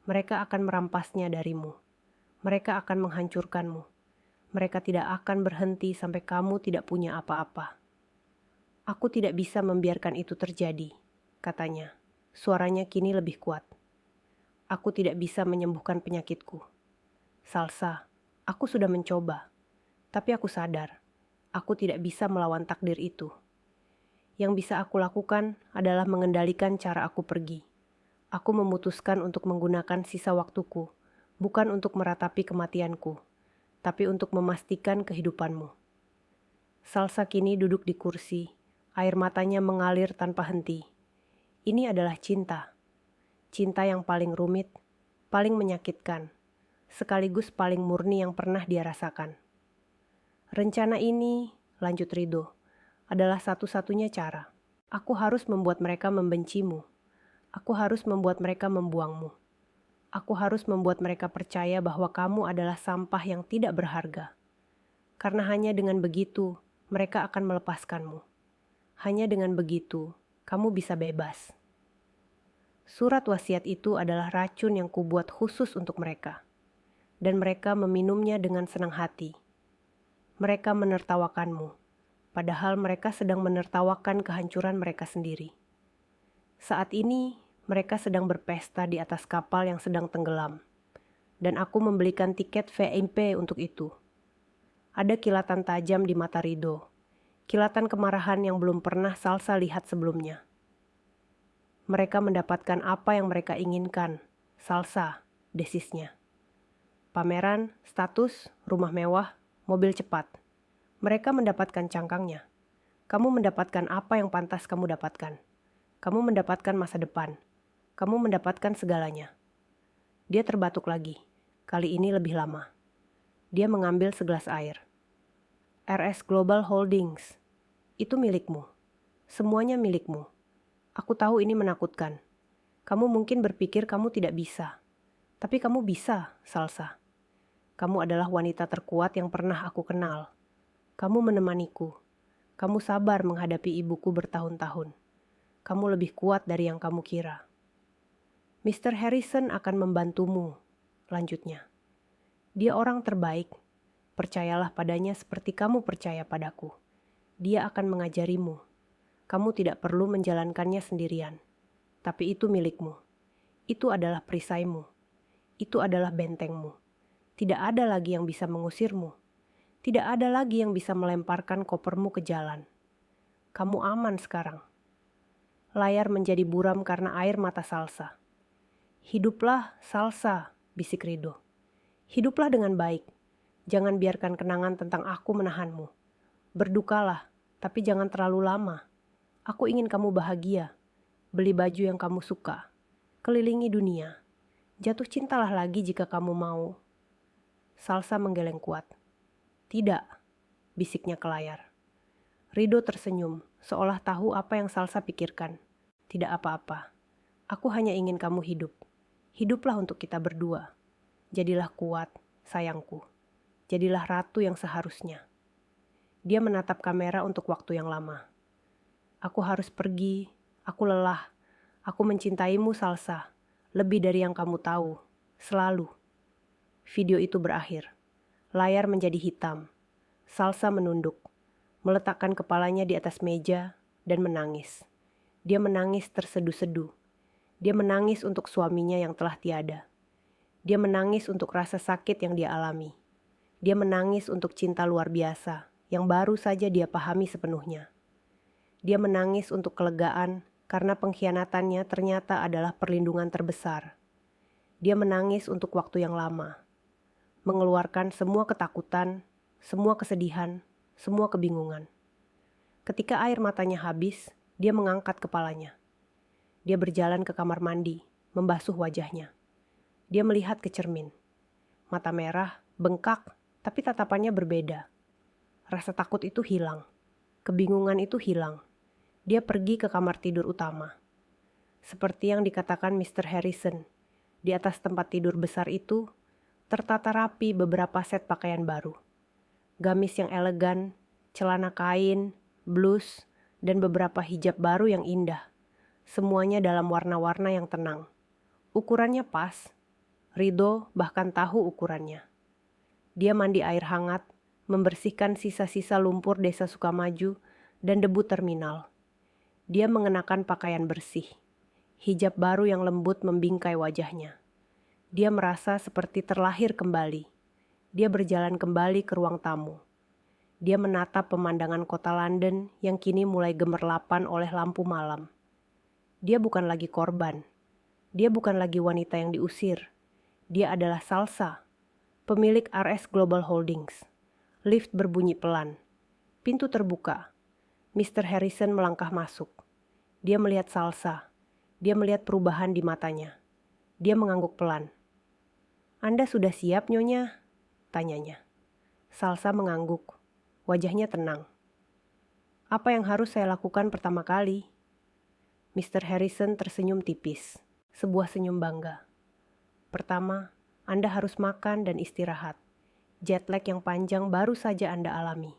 Mereka akan merampasnya darimu. Mereka akan menghancurkanmu. Mereka tidak akan berhenti sampai kamu tidak punya apa-apa. Aku tidak bisa membiarkan itu terjadi, katanya. Suaranya kini lebih kuat. Aku tidak bisa menyembuhkan penyakitku. Salsa, aku sudah mencoba. Tapi aku sadar, aku tidak bisa melawan takdir itu. Yang bisa aku lakukan adalah mengendalikan cara aku pergi. Aku memutuskan untuk menggunakan sisa waktuku, bukan untuk meratapi kematianku, tapi untuk memastikan kehidupanmu. Salsa kini duduk di kursi, air matanya mengalir tanpa henti. Ini adalah cinta. Cinta yang paling rumit, paling menyakitkan, sekaligus paling murni yang pernah dia rasakan. Rencana ini, lanjut Rido, adalah satu-satunya cara. Aku harus membuat mereka membencimu. Aku harus membuat mereka membuangmu. Aku harus membuat mereka percaya bahwa kamu adalah sampah yang tidak berharga. Karena hanya dengan begitu, mereka akan melepaskanmu. Hanya dengan begitu, kamu bisa bebas. Surat wasiat itu adalah racun yang kubuat khusus untuk mereka. Dan mereka meminumnya dengan senang hati. Mereka menertawakanmu. padahal mereka sedang menertawakan kehancuran mereka sendiri. Saat ini, mereka sedang berpesta di atas kapal yang sedang tenggelam, dan aku membelikan tiket VIP untuk itu. Ada kilatan tajam di mata Rido, kilatan kemarahan yang belum pernah Salsa lihat sebelumnya. Mereka mendapatkan apa yang mereka inginkan, Salsa, desisnya. Pameran, status, rumah mewah, mobil cepat. Mereka mendapatkan cangkangnya. Kamu mendapatkan apa yang pantas kamu dapatkan. Kamu mendapatkan masa depan. Kamu mendapatkan segalanya. Dia terbatuk lagi. Kali ini lebih lama. Dia mengambil segelas air. RS Global Holdings. Itu milikmu. Semuanya milikmu. Aku tahu ini menakutkan. Kamu mungkin berpikir kamu tidak bisa. Tapi kamu bisa, Salsa. Kamu adalah wanita terkuat yang pernah aku kenal. Kamu menemaniku. Kamu sabar menghadapi ibuku bertahun-tahun. Kamu lebih kuat dari yang kamu kira. Mr. Harrison akan membantumu, lanjutnya. Dia orang terbaik. Percayalah padanya seperti kamu percaya padaku. Dia akan mengajarimu. Kamu tidak perlu menjalankannya sendirian. Tapi itu milikmu. Itu adalah perisaimu. Itu adalah bentengmu. Tidak ada lagi yang bisa mengusirmu. Tidak ada lagi yang bisa melemparkan kopermu ke jalan. Kamu aman sekarang. Layar menjadi buram karena air mata Salsa. Hiduplah, Salsa, bisik Rido. Hiduplah dengan baik. Jangan biarkan kenangan tentang aku menahanmu. Berdukalah, tapi jangan terlalu lama. Aku ingin kamu bahagia. Beli baju yang kamu suka. Kelilingi dunia. Jatuh cintalah lagi jika kamu mau. Salsa menggeleng kuat. Tidak, bisiknya ke layar. Rido tersenyum, seolah tahu apa yang Salsa pikirkan. Tidak apa-apa. Aku hanya ingin kamu hidup. Hiduplah untuk kita berdua. Jadilah kuat, sayangku. Jadilah ratu yang seharusnya. Dia menatap kamera untuk waktu yang lama. Aku harus pergi. Aku lelah. Aku mencintaimu, Salsa. Lebih dari yang kamu tahu. Selalu. Video itu berakhir. Layar menjadi hitam. Salsa menunduk, meletakkan kepalanya di atas meja dan menangis. Dia menangis terseduh-seduh. Dia menangis untuk suaminya yang telah tiada. Dia menangis untuk rasa sakit yang dia alami. Dia menangis untuk cinta luar biasa yang baru saja dia pahami sepenuhnya. Dia menangis untuk kelegaan karena pengkhianatannya ternyata adalah perlindungan terbesar. Dia menangis untuk waktu yang lama. Mengeluarkan semua ketakutan, semua kesedihan, semua kebingungan. Ketika air matanya habis, dia mengangkat kepalanya. Dia berjalan ke kamar mandi, membasuh wajahnya. Dia melihat ke cermin. Mata merah, bengkak, tapi tatapannya berbeda. Rasa takut itu hilang. Kebingungan itu hilang. Dia pergi ke kamar tidur utama. Seperti yang dikatakan Mr. Harrison, di atas tempat tidur besar itu, tertata rapi beberapa set pakaian baru. Gamis yang elegan, celana kain, blus, dan beberapa hijab baru yang indah. Semuanya dalam warna-warna yang tenang. Ukurannya pas. Rido bahkan tahu ukurannya. Dia mandi air hangat, membersihkan sisa-sisa lumpur desa Sukamaju dan debu terminal. Dia mengenakan pakaian bersih. Hijab baru yang lembut membingkai wajahnya. Dia merasa seperti terlahir kembali. Dia berjalan kembali ke ruang tamu. Dia menatap pemandangan kota London yang kini mulai gemerlapan oleh lampu malam. Dia bukan lagi korban. Dia bukan lagi wanita yang diusir. Dia adalah Salsa, pemilik RS Global Holdings. Lift berbunyi pelan. Pintu terbuka. Mr. Harrison melangkah masuk. Dia melihat Salsa. Dia melihat perubahan di matanya. Dia mengangguk pelan. Anda sudah siap, Nyonya? Tanyanya. Salsa mengangguk. Wajahnya tenang. Apa yang harus saya lakukan pertama kali? Mr. Harrison tersenyum tipis. Sebuah senyum bangga. Pertama, Anda harus makan dan istirahat. Jet lag yang panjang baru saja Anda alami.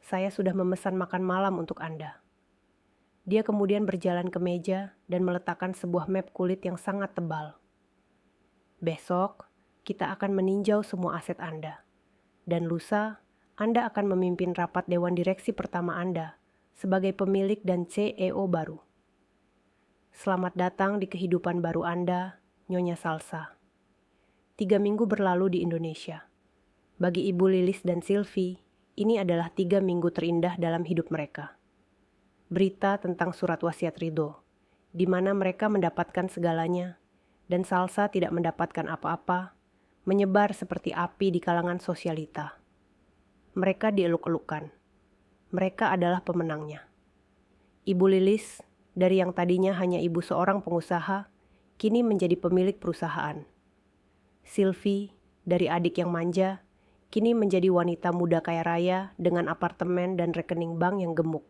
Saya sudah memesan makan malam untuk Anda. Dia kemudian berjalan ke meja dan meletakkan sebuah map kulit yang sangat tebal. Besok, kita akan meninjau semua aset Anda. Dan lusa, Anda akan memimpin rapat dewan direksi pertama Anda sebagai pemilik dan CEO baru. Selamat datang di kehidupan baru Anda, Nyonya Salsa. 3 minggu berlalu di Indonesia. Bagi Ibu Lilis dan Sylvie, ini adalah 3 minggu terindah dalam hidup mereka. Berita tentang surat wasiat Ridho, di mana mereka mendapatkan segalanya, dan Salsa tidak mendapatkan apa-apa, menyebar seperti api di kalangan sosialita. Mereka dieluk-elukan. Mereka adalah pemenangnya. Ibu Lilis, dari yang tadinya hanya ibu seorang pengusaha, kini menjadi pemilik perusahaan. Sylvie, dari adik yang manja, kini menjadi wanita muda kaya raya dengan apartemen dan rekening bank yang gemuk.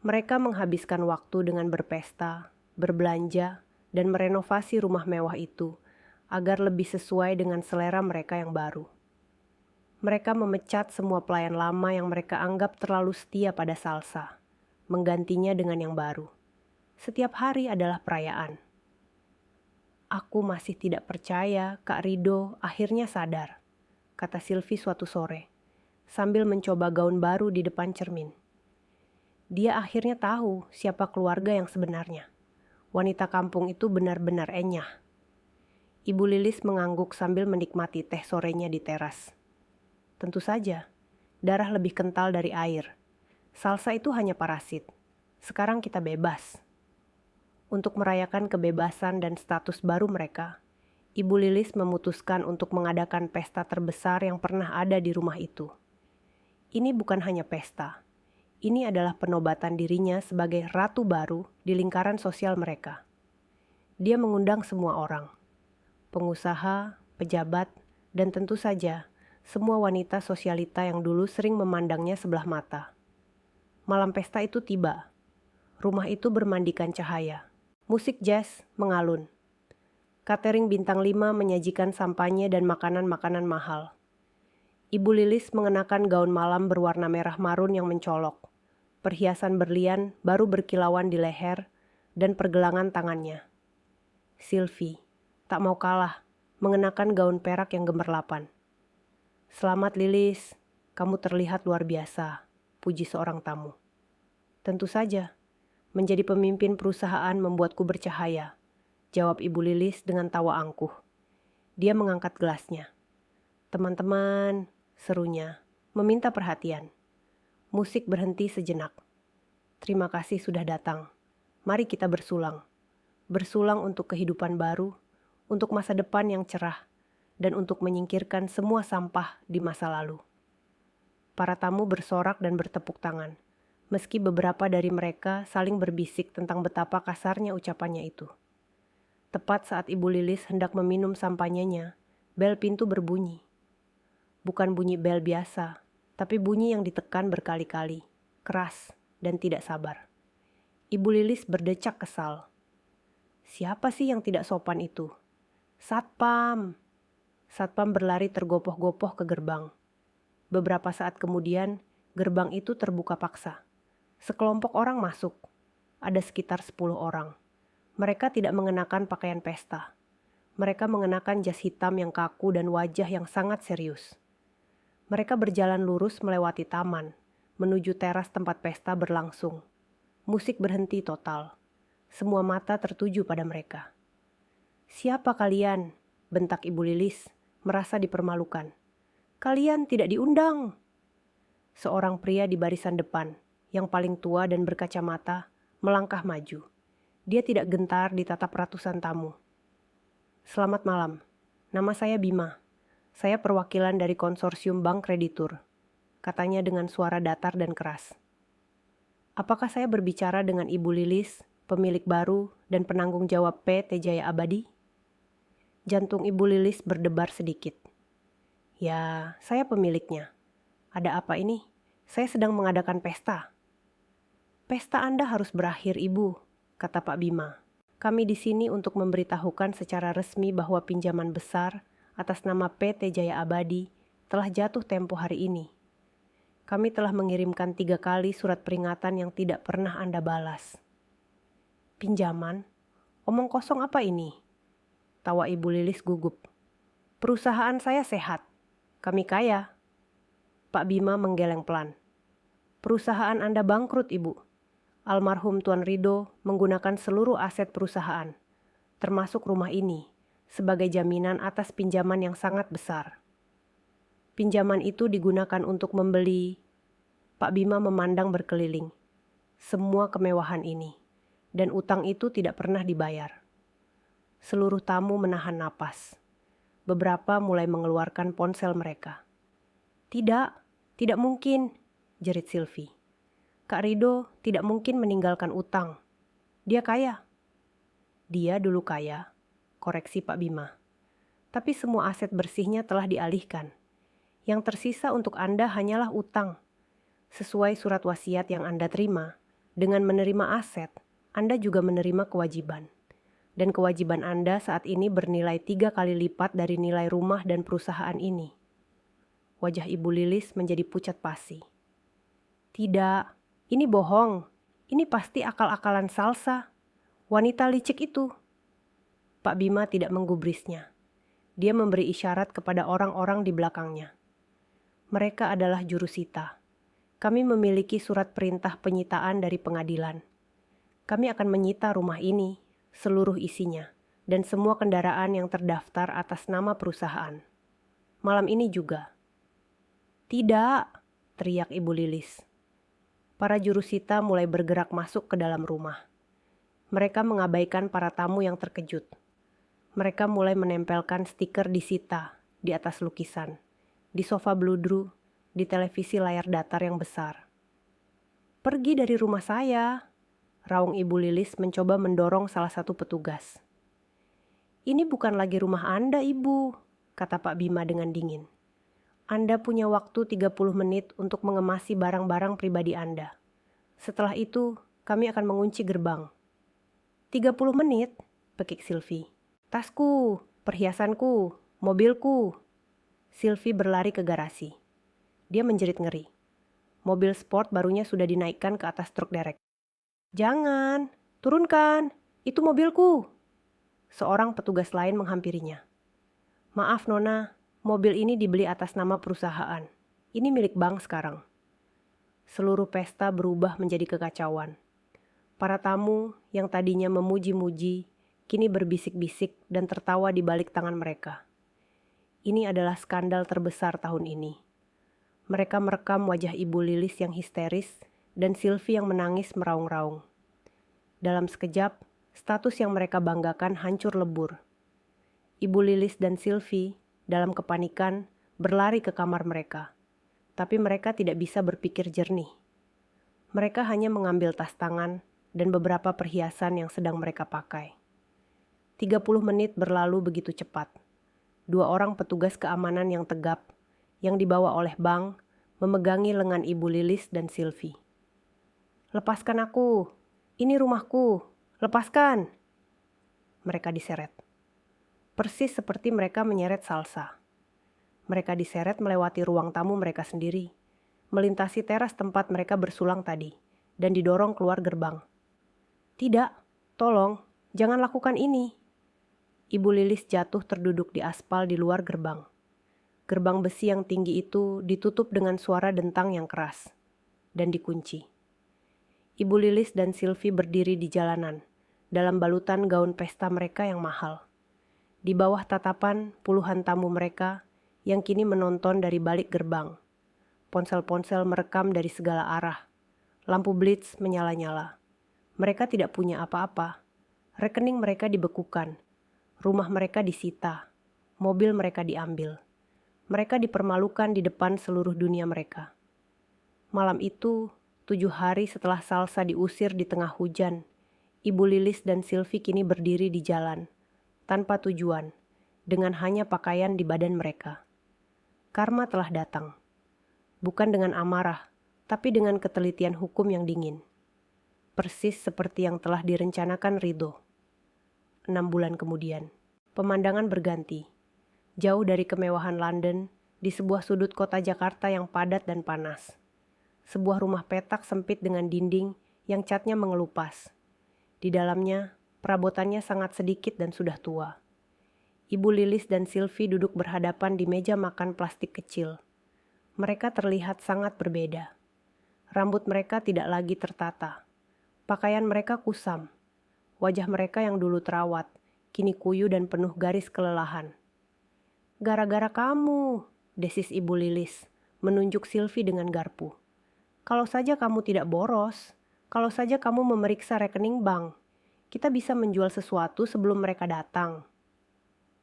Mereka menghabiskan waktu dengan berpesta, berbelanja, dan merenovasi rumah mewah itu agar lebih sesuai dengan selera mereka yang baru. Mereka memecat semua pelayan lama yang mereka anggap terlalu setia pada Salsa, menggantinya dengan yang baru. Setiap hari adalah perayaan. Aku masih tidak percaya Kak Ridho akhirnya sadar, kata Sylvie suatu sore, sambil mencoba gaun baru di depan cermin. Dia akhirnya tahu siapa keluarga yang sebenarnya. Wanita kampung itu benar-benar enyah. Ibu Lilis mengangguk sambil menikmati teh sorenya di teras. Tentu saja, darah lebih kental dari air. Salsa itu hanya parasit. Sekarang kita bebas. Untuk merayakan kebebasan dan status baru mereka, Ibu Lilis memutuskan untuk mengadakan pesta terbesar yang pernah ada di rumah itu. Ini bukan hanya pesta. Ini adalah penobatan dirinya sebagai ratu baru di lingkaran sosial mereka. Dia mengundang semua orang. Pengusaha, pejabat, dan tentu saja semua wanita sosialita yang dulu sering memandangnya sebelah mata. Malam pesta itu tiba. Rumah itu bermandikan cahaya. Musik jazz mengalun. Catering bintang 5 menyajikan sampanye dan makanan-makanan mahal. Ibu Lilis mengenakan gaun malam berwarna merah marun yang mencolok. Perhiasan berlian baru berkilauan di leher dan pergelangan tangannya. Sylvie tak mau kalah mengenakan gaun perak yang gemerlapan. "Selamat Lilis, kamu terlihat luar biasa," puji seorang tamu. "Tentu saja, menjadi pemimpin perusahaan membuatku bercahaya," jawab Ibu Lilis dengan tawa angkuh. Dia mengangkat gelasnya. "Teman-teman," serunya, meminta perhatian. Musik berhenti sejenak. "Terima kasih sudah datang. Mari kita bersulang. Bersulang untuk kehidupan baru, untuk masa depan yang cerah, dan untuk menyingkirkan semua sampah di masa lalu." Para tamu bersorak dan bertepuk tangan, meski beberapa dari mereka saling berbisik tentang betapa kasarnya ucapannya itu. Tepat saat Ibu Lilis hendak meminum sampanyenya, bel pintu berbunyi. Bukan bunyi bel biasa, tapi bunyi yang ditekan berkali-kali, keras dan tidak sabar. Ibu Lilis berdecak kesal. Siapa sih yang tidak sopan itu? Satpam! Satpam berlari tergopoh-gopoh ke gerbang. Beberapa saat kemudian, gerbang itu terbuka paksa. Sekelompok orang masuk. Ada sekitar 10 orang. Mereka tidak mengenakan pakaian pesta. Mereka mengenakan jas hitam yang kaku dan wajah yang sangat serius. Mereka berjalan lurus melewati taman, menuju teras tempat pesta berlangsung. Musik berhenti total. Semua mata tertuju pada mereka. "Siapa kalian?" bentak Ibu Lilis, merasa dipermalukan. "Kalian tidak diundang." Seorang pria di barisan depan, yang paling tua dan berkacamata, melangkah maju. Dia tidak gentar ditatap ratusan tamu. "Selamat malam, nama saya Bima. Saya perwakilan dari konsorsium bank kreditur," katanya dengan suara datar dan keras. "Apakah saya berbicara dengan Ibu Lilis, pemilik baru dan penanggung jawab PT Jaya Abadi?" Jantung Ibu Lilis berdebar sedikit. "Ya, saya pemiliknya. Ada apa ini? Saya sedang mengadakan pesta." "Pesta Anda harus berakhir, Ibu," kata Pak Bima. "Kami di sini untuk memberitahukan secara resmi bahwa pinjaman besar atas nama PT Jaya Abadi telah jatuh tempo hari ini. Kami telah mengirimkan 3 kali surat peringatan yang tidak pernah Anda balas." "Pinjaman? Omong kosong apa ini?" Tawa Ibu Lilis gugup. "Perusahaan saya sehat. Kami kaya." Pak Bima menggeleng pelan. Perusahaan Anda bangkrut, Ibu. Almarhum Tuan Rido menggunakan seluruh aset perusahaan, termasuk rumah ini, sebagai jaminan atas pinjaman yang sangat besar. Pinjaman itu digunakan untuk membeli. Pak Bima memandang berkeliling. Semua kemewahan ini, dan utang itu tidak pernah dibayar. Seluruh tamu menahan napas. Beberapa mulai mengeluarkan ponsel mereka. Tidak mungkin, jerit Sylvie. Kak Rido tidak mungkin meninggalkan utang. Dia kaya. Dia dulu kaya, koreksi Pak Bima. Tapi semua aset bersihnya telah dialihkan. Yang tersisa untuk Anda hanyalah utang. Sesuai surat wasiat yang Anda terima, dengan menerima aset, Anda juga menerima kewajiban. Dan kewajiban Anda saat ini bernilai 3 kali lipat dari nilai rumah dan perusahaan ini. Wajah Ibu Lilis menjadi pucat pasi. Tidak, ini bohong. Ini pasti akal-akalan Salsa. Wanita licik itu. Pak Bima tidak menggubrisnya. Dia memberi isyarat kepada orang-orang di belakangnya. Mereka adalah jurusita. Kami memiliki surat perintah penyitaan dari pengadilan. Kami akan menyita rumah ini, seluruh isinya, dan semua kendaraan yang terdaftar atas nama perusahaan. Malam ini juga. Tidak, teriak Ibu Lilis. Para jurusita mulai bergerak masuk ke dalam rumah. Mereka mengabaikan para tamu yang terkejut. Mereka mulai menempelkan stiker disita di atas lukisan, di sofa bludru, di televisi layar datar yang besar. Pergi dari rumah saya, raung Ibu Lilis mencoba mendorong salah satu petugas. Ini bukan lagi rumah Anda, Ibu, kata Pak Bima dengan dingin. Anda punya waktu 30 menit untuk mengemasi barang-barang pribadi Anda. Setelah itu, kami akan mengunci gerbang. 30 menit, pekik Sylvie. Tasku, perhiasanku, mobilku. Sylvie berlari ke garasi. Dia menjerit ngeri. Mobil sport barunya sudah dinaikkan ke atas truk derek. Jangan, turunkan, itu mobilku. Seorang petugas lain menghampirinya. Maaf Nona, mobil ini dibeli atas nama perusahaan. Ini milik bank sekarang. Seluruh pesta berubah menjadi kekacauan. Para tamu yang tadinya memuji-muji, kini berbisik-bisik dan tertawa di balik tangan mereka. Ini adalah skandal terbesar tahun ini. Mereka merekam wajah Ibu Lilis yang histeris dan Sylvie yang menangis meraung-raung. Dalam sekejap, status yang mereka banggakan hancur lebur. Ibu Lilis dan Sylvie, dalam kepanikan, berlari ke kamar mereka. Tapi mereka tidak bisa berpikir jernih. Mereka hanya mengambil tas tangan dan beberapa perhiasan yang sedang mereka pakai. 30 menit berlalu begitu cepat. 2 orang petugas keamanan yang tegap, yang dibawa oleh bank, memegangi lengan Ibu Lilis dan Sylvie. Lepaskan aku, ini rumahku, lepaskan. Mereka diseret. Persis seperti mereka menyeret Salsa. Mereka diseret melewati ruang tamu mereka sendiri, melintasi teras tempat mereka bersulang tadi, dan didorong keluar gerbang. Tidak, tolong, jangan lakukan ini. Ibu Lilis jatuh terduduk di aspal di luar gerbang. Gerbang besi yang tinggi itu ditutup dengan suara dentang yang keras, dan dikunci. Ibu Lilis dan Sylvie berdiri di jalanan, dalam balutan gaun pesta mereka yang mahal. Di bawah tatapan puluhan tamu mereka yang kini menonton dari balik gerbang. Ponsel-ponsel merekam dari segala arah. Lampu blitz menyala-nyala. Mereka tidak punya apa-apa. Rekening mereka dibekukan. Rumah mereka disita. Mobil mereka diambil. Mereka dipermalukan di depan seluruh dunia mereka. Malam itu, 7 hari setelah Salsa diusir di tengah hujan, Ibu Lilis dan Sylvie kini berdiri di jalan, tanpa tujuan, dengan hanya pakaian di badan mereka. Karma telah datang. Bukan dengan amarah, tapi dengan ketelitian hukum yang dingin. Persis seperti yang telah direncanakan Rido. 6 bulan kemudian, pemandangan berganti. Jauh dari kemewahan London, di sebuah sudut kota Jakarta yang padat dan panas. Sebuah rumah petak sempit dengan dinding yang catnya mengelupas. Di dalamnya, perabotannya sangat sedikit dan sudah tua. Ibu Lilis dan Sylvie duduk berhadapan di meja makan plastik kecil. Mereka terlihat sangat berbeda. Rambut mereka tidak lagi tertata. Pakaian mereka kusam. Wajah mereka yang dulu terawat, kini kuyu dan penuh garis kelelahan. "Gara-gara kamu," desis Ibu Lilis, menunjuk Sylvie dengan garpu. "Kalau saja kamu tidak boros, kalau saja kamu memeriksa rekening bank, kita bisa menjual sesuatu sebelum mereka datang."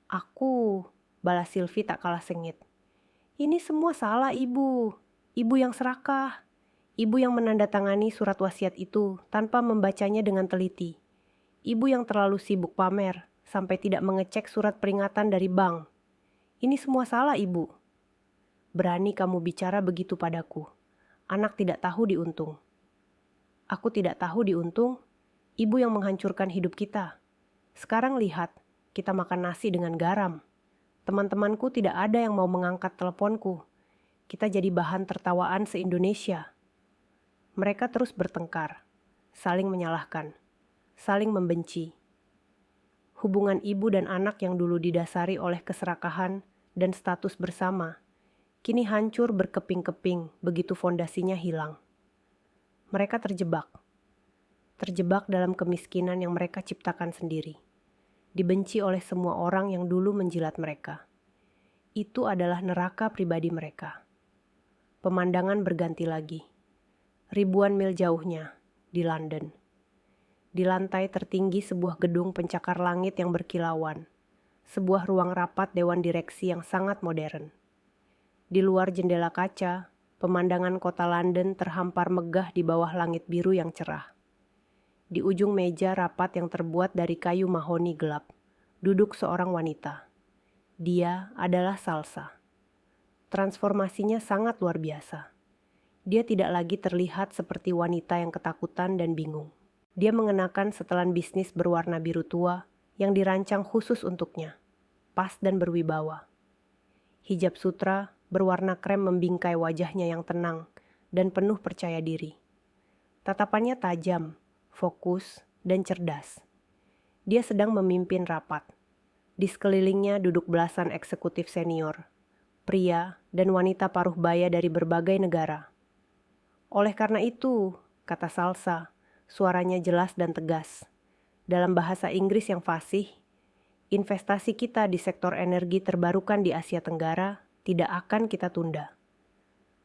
"Aku," balas Sylvie tak kalah sengit. "Ini semua salah Ibu. Ibu yang serakah. Ibu yang menandatangani surat wasiat itu tanpa membacanya dengan teliti. Ibu yang terlalu sibuk pamer sampai tidak mengecek surat peringatan dari bank. Ini semua salah Ibu." "Berani kamu bicara begitu padaku. Anak tidak tahu diuntung." "Aku tidak tahu diuntung. Ibu yang menghancurkan hidup kita. Sekarang lihat, kita makan nasi dengan garam. Teman-temanku tidak ada yang mau mengangkat teleponku. Kita jadi bahan tertawaan se-Indonesia." Mereka terus bertengkar, saling menyalahkan, saling membenci. Hubungan ibu dan anak yang dulu didasari oleh keserakahan dan status bersama, kini hancur berkeping-keping begitu fondasinya hilang. Mereka terjebak dalam kemiskinan yang mereka ciptakan sendiri. Dibenci oleh semua orang yang dulu menjilat mereka. Itu adalah neraka pribadi mereka. Pemandangan berganti lagi. Ribuan mil jauhnya, di London. Di lantai tertinggi sebuah gedung pencakar langit yang berkilauan. Sebuah ruang rapat dewan direksi yang sangat modern. Di luar jendela kaca, pemandangan kota London terhampar megah di bawah langit biru yang cerah. Di ujung meja rapat yang terbuat dari kayu mahoni gelap, duduk seorang wanita. Dia adalah Salsa. Transformasinya sangat luar biasa. Dia tidak lagi terlihat seperti wanita yang ketakutan dan bingung. Dia mengenakan setelan bisnis berwarna biru tua yang dirancang khusus untuknya, pas dan berwibawa. Hijab sutra berwarna krem membingkai wajahnya yang tenang dan penuh percaya diri. Tatapannya tajam, fokus, dan cerdas. Dia sedang memimpin rapat. Di sekelilingnya duduk belasan eksekutif senior, pria dan wanita paruh baya dari berbagai negara. "Oleh karena itu," kata Salsa, suaranya jelas dan tegas, dalam bahasa Inggris yang fasih, "investasi kita di sektor energi terbarukan di Asia Tenggara tidak akan kita tunda.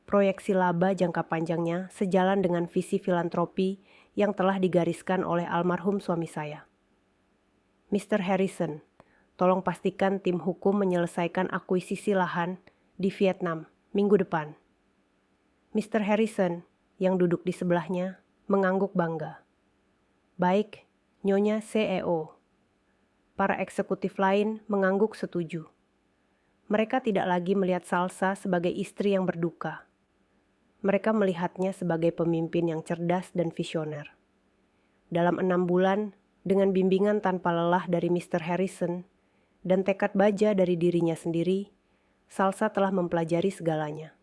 Proyeksi laba jangka panjangnya sejalan dengan visi filantropi yang telah digariskan oleh almarhum suami saya. Mr. Harrison, tolong pastikan tim hukum menyelesaikan akuisisi lahan di Vietnam minggu depan." Mr. Harrison, yang duduk di sebelahnya, mengangguk bangga. "Baik, Nyonya CEO." Para eksekutif lain mengangguk setuju. Mereka tidak lagi melihat Salsa sebagai istri yang berduka. Mereka melihatnya sebagai pemimpin yang cerdas dan visioner. Dalam 6 bulan, dengan bimbingan tanpa lelah dari Mr. Harrison dan tekad baja dari dirinya sendiri, Salsa telah mempelajari segalanya.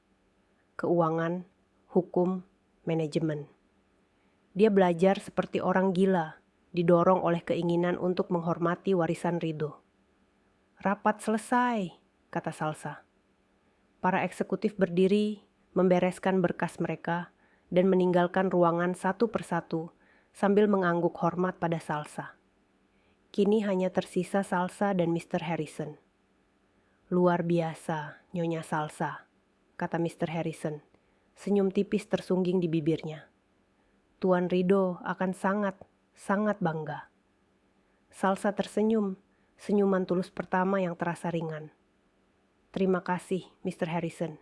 Keuangan, hukum, manajemen. Dia belajar seperti orang gila, didorong oleh keinginan untuk menghormati warisan Rido. "Rapat selesai," kata Salsa. Para eksekutif berdiri, membereskan berkas mereka, dan meninggalkan ruangan satu persatu sambil mengangguk hormat pada Salsa. Kini hanya tersisa Salsa dan Mr. Harrison. "Luar biasa, Nyonya Salsa," kata Mr. Harrison, senyum tipis tersungging di bibirnya. "Tuan Rido akan sangat bangga." Salsa tersenyum, senyuman tulus pertama yang terasa ringan. "Terima kasih, Mr. Harrison.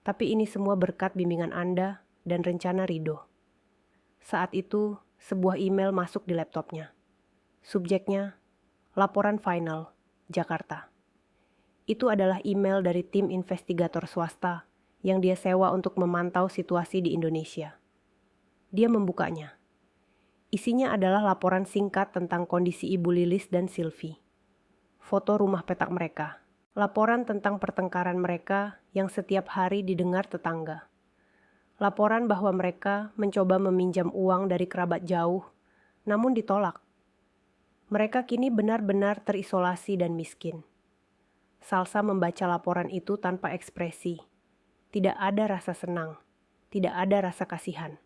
Tapi ini semua berkat bimbingan Anda dan rencana Rido." Saat itu, sebuah email masuk di laptopnya. Subjeknya, "Laporan Final, Jakarta." Itu adalah email dari tim investigator swasta yang dia sewa untuk memantau situasi di Indonesia. Dia membukanya. Isinya adalah laporan singkat tentang kondisi Ibu Lilis dan Sylvie. Foto rumah petak mereka. Laporan tentang pertengkaran mereka yang setiap hari didengar tetangga. Laporan bahwa mereka mencoba meminjam uang dari kerabat jauh, namun ditolak. Mereka kini benar-benar terisolasi dan miskin. Salsa membaca laporan itu tanpa ekspresi. Tidak ada rasa senang, tidak ada rasa kasihan.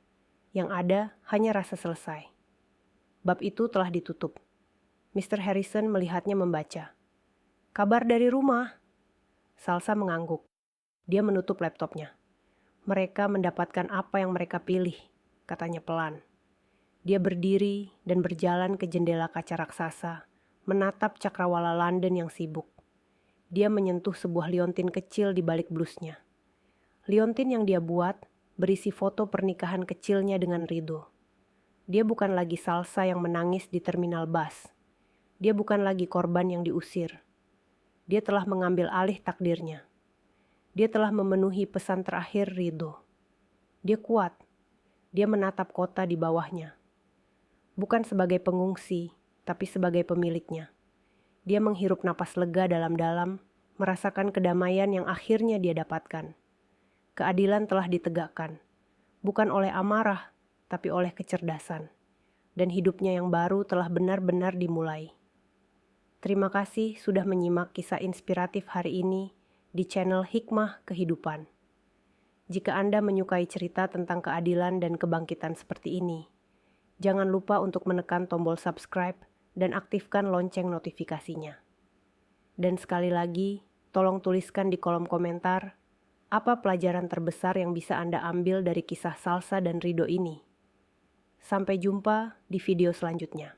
Yang ada hanya rasa selesai. Bab itu telah ditutup. Mr. Harrison melihatnya membaca. Kabar dari rumah? Salsa mengangguk. Dia menutup laptopnya. Mereka mendapatkan apa yang mereka pilih, katanya pelan. Dia berdiri dan berjalan ke jendela kaca raksasa, menatap cakrawala London yang sibuk. Dia menyentuh sebuah liontin kecil di balik blusnya. Liontin yang dia buat berisi foto pernikahan kecilnya dengan Rido. Dia bukan lagi Salsa yang menangis di terminal bus. Dia bukan lagi korban yang diusir. Dia telah mengambil alih takdirnya. Dia telah memenuhi pesan terakhir Rido. Dia kuat. Dia menatap kota di bawahnya. Bukan sebagai pengungsi, tapi sebagai pemiliknya. Dia menghirup napas lega dalam-dalam, merasakan kedamaian yang akhirnya dia dapatkan. Keadilan telah ditegakkan, bukan oleh amarah, tapi oleh kecerdasan. Dan hidupnya yang baru telah benar-benar dimulai. Terima kasih sudah menyimak kisah inspiratif hari ini di channel Hikmah Kehidupan. Jika Anda menyukai cerita tentang keadilan dan kebangkitan seperti ini, jangan lupa untuk menekan tombol subscribe dan aktifkan lonceng notifikasinya. Dan sekali lagi, tolong tuliskan di kolom komentar apa pelajaran terbesar yang bisa Anda ambil dari kisah Salsa dan Rido ini. Sampai jumpa di video selanjutnya.